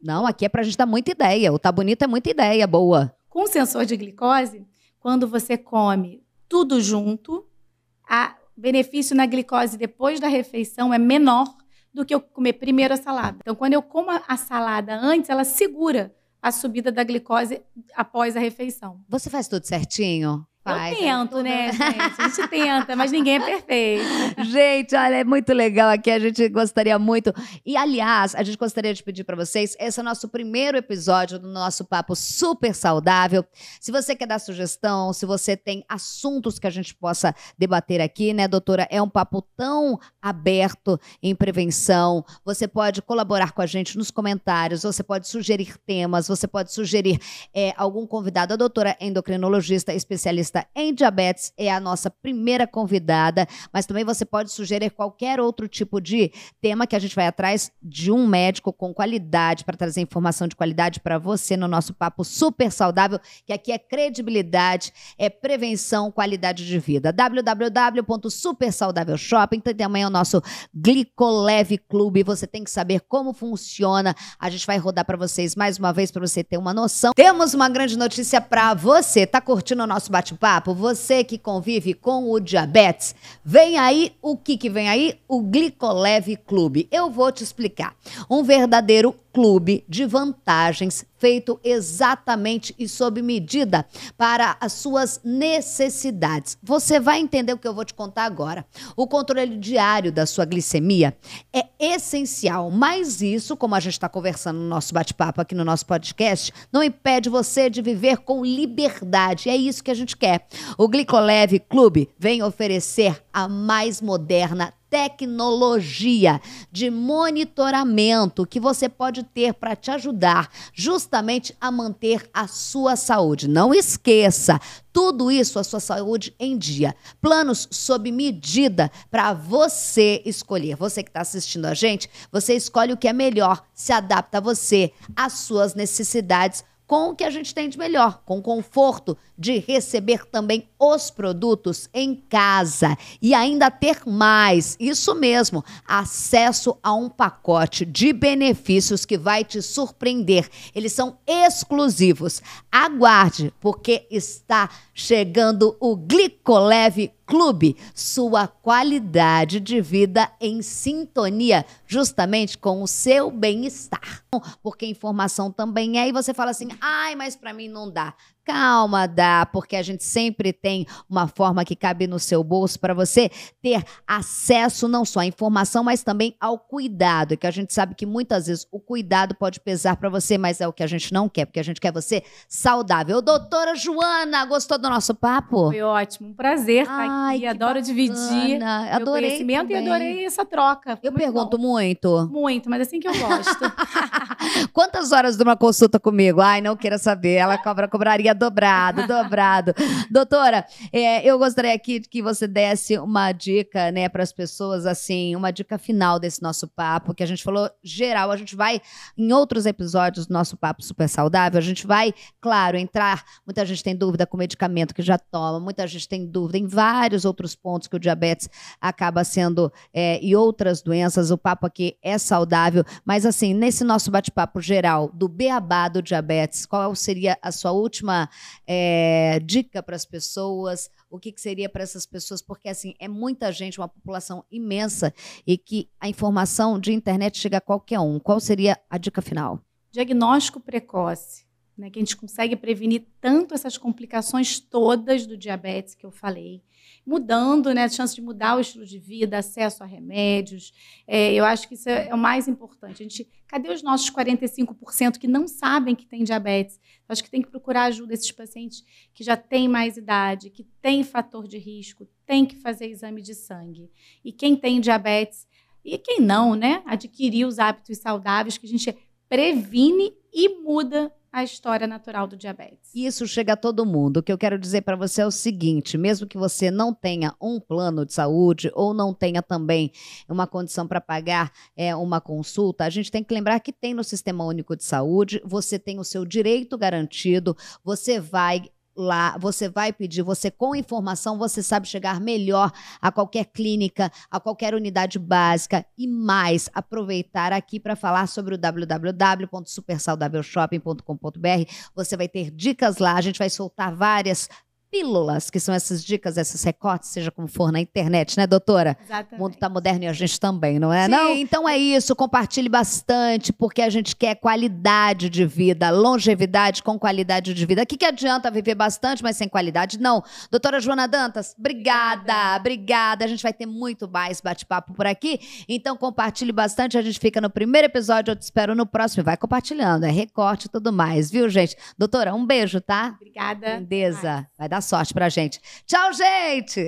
não, aqui é pra gente dar muita ideia. O tá bonito é muita ideia, boa. Com o sensor de glicose, quando você come tudo junto, o benefício na glicose depois da refeição é menor do que eu comer primeiro a salada. Então, quando eu como a salada antes, ela segura a subida da glicose após a refeição. Você faz tudo certinho? Eu tento, né, gente? A gente tenta, mas ninguém é perfeito. Gente, olha, é muito legal aqui, a gente gostaria muito. E, aliás, a gente gostaria de pedir para vocês, esse é o nosso primeiro episódio do nosso Papo Super Saudável. Se você quer dar sugestão, se você tem assuntos que a gente possa debater aqui, né, doutora? É um papo tão aberto em prevenção. Você pode colaborar com a gente nos comentários, você pode sugerir temas, você pode sugerir algum convidado. A doutora endocrinologista, especialista em diabetes, é a nossa primeira convidada, mas também você pode sugerir qualquer outro tipo de tema que a gente vai atrás de um médico com qualidade para trazer informação de qualidade para você no nosso Papo Super Saudável, que aqui é credibilidade, é prevenção, qualidade de vida. www.supersaudávelshop, tem também o nosso Glicoleve Clube, você tem que saber como funciona, a gente vai rodar para vocês mais uma vez para você ter uma noção. Temos uma grande notícia para você, tá curtindo o nosso bate-papo? Você que convive com o diabetes, vem aí, o que vem aí? O Glicoleve Clube. Eu vou te explicar. Um verdadeiro clube de vantagens feito exatamente e sob medida para as suas necessidades. Você vai entender o que eu vou te contar agora. O controle diário da sua glicemia é essencial, mas isso, como a gente está conversando no nosso bate-papo aqui no nosso podcast, não impede você de viver com liberdade. É isso que a gente quer. O Glicoleve Clube vem oferecer a mais moderna tecnologia de monitoramento que você pode ter para te ajudar justamente a manter a sua saúde. Não esqueça, tudo isso, a sua saúde em dia. Planos sob medida para você escolher. Você que está assistindo a gente, você escolhe o que é melhor, se adapta a você, às suas necessidades, com o que a gente tem de melhor, com conforto de receber também os produtos em casa e ainda ter mais, isso mesmo, acesso a um pacote de benefícios que vai te surpreender. Eles são exclusivos. Aguarde, porque está chegando o Glicoleve Clube, sua qualidade de vida em sintonia justamente com o seu bem-estar. Porque informação também é, e você fala assim, ai, mas para mim não dá. Calma, dá, porque a gente sempre tem uma forma que cabe no seu bolso para você ter acesso não só à informação, mas também ao cuidado, que a gente sabe que muitas vezes o cuidado pode pesar para você, mas é o que a gente não quer, porque a gente quer você saudável. Doutora Joana, gostou do nosso papo? Foi ótimo, um prazer estar aqui, adoro dividir adorei meu conhecimento também. E adorei essa troca. Eu pergunto bom. muito? Muito, mas assim que eu gosto. Quantas horas de uma consulta comigo? Ai, não queira saber, ela cobraria dobrado, dobrado. Doutora, eu gostaria aqui que você desse uma dica, né, para as pessoas, assim, uma dica final desse nosso papo, que a gente falou geral, a gente vai, em outros episódios do nosso Papo Super Saudável, a gente vai, claro, entrar, muita gente tem dúvida com o medicamento que já toma, muita gente tem dúvida em vários outros pontos que o diabetes acaba sendo, e outras doenças, o papo aqui é saudável, mas assim, nesse nosso bate-papo geral do beabá do diabetes, qual seria a sua última dica para as pessoas? O que seria para essas pessoas? Porque assim, é muita gente, uma população imensa e que a informação de internet chega a qualquer um. Qual seria a dica final? Diagnóstico precoce, né, que a gente consegue prevenir tanto essas complicações todas do diabetes que eu falei, mudando, né, a chance de mudar o estilo de vida, acesso a remédios. Eu acho que isso é o mais importante. Cadê os nossos 45% que não sabem que tem diabetes? Eu acho que tem que procurar ajuda desses pacientes que já têm mais idade, que têm fator de risco, tem que fazer exame de sangue. E quem tem diabetes, e quem não, né, adquirir os hábitos saudáveis que a gente previne e muda a história natural do diabetes. Isso chega a todo mundo. O que eu quero dizer para você é o seguinte, mesmo que você não tenha um plano de saúde ou não tenha também uma condição para pagar uma consulta, a gente tem que lembrar que tem no Sistema Único de Saúde, você tem o seu direito garantido, você vai lá, você vai pedir, você com informação, você sabe chegar melhor a qualquer clínica, a qualquer unidade básica e mais, aproveitar aqui para falar sobre o www.supersaudavelShopping.com.br. Você vai ter dicas lá, a gente vai soltar várias pílulas, que são essas dicas, esses recortes, seja como for na internet, né, doutora? Exatamente. O mundo tá moderno e a gente também, não é? Sim. Não? Então é isso, compartilhe bastante, porque a gente quer qualidade de vida, longevidade com qualidade de vida. O que adianta viver bastante, mas sem qualidade? Não. Doutora Joana Dantas, obrigada. A gente vai ter muito mais bate-papo por aqui, então compartilhe bastante, a gente fica no primeiro episódio, eu te espero no próximo, vai compartilhando, recorte e tudo mais, viu, gente? Doutora, um beijo, tá? Obrigada. Lindeza. Vai dar sorte pra gente. Tchau, gente!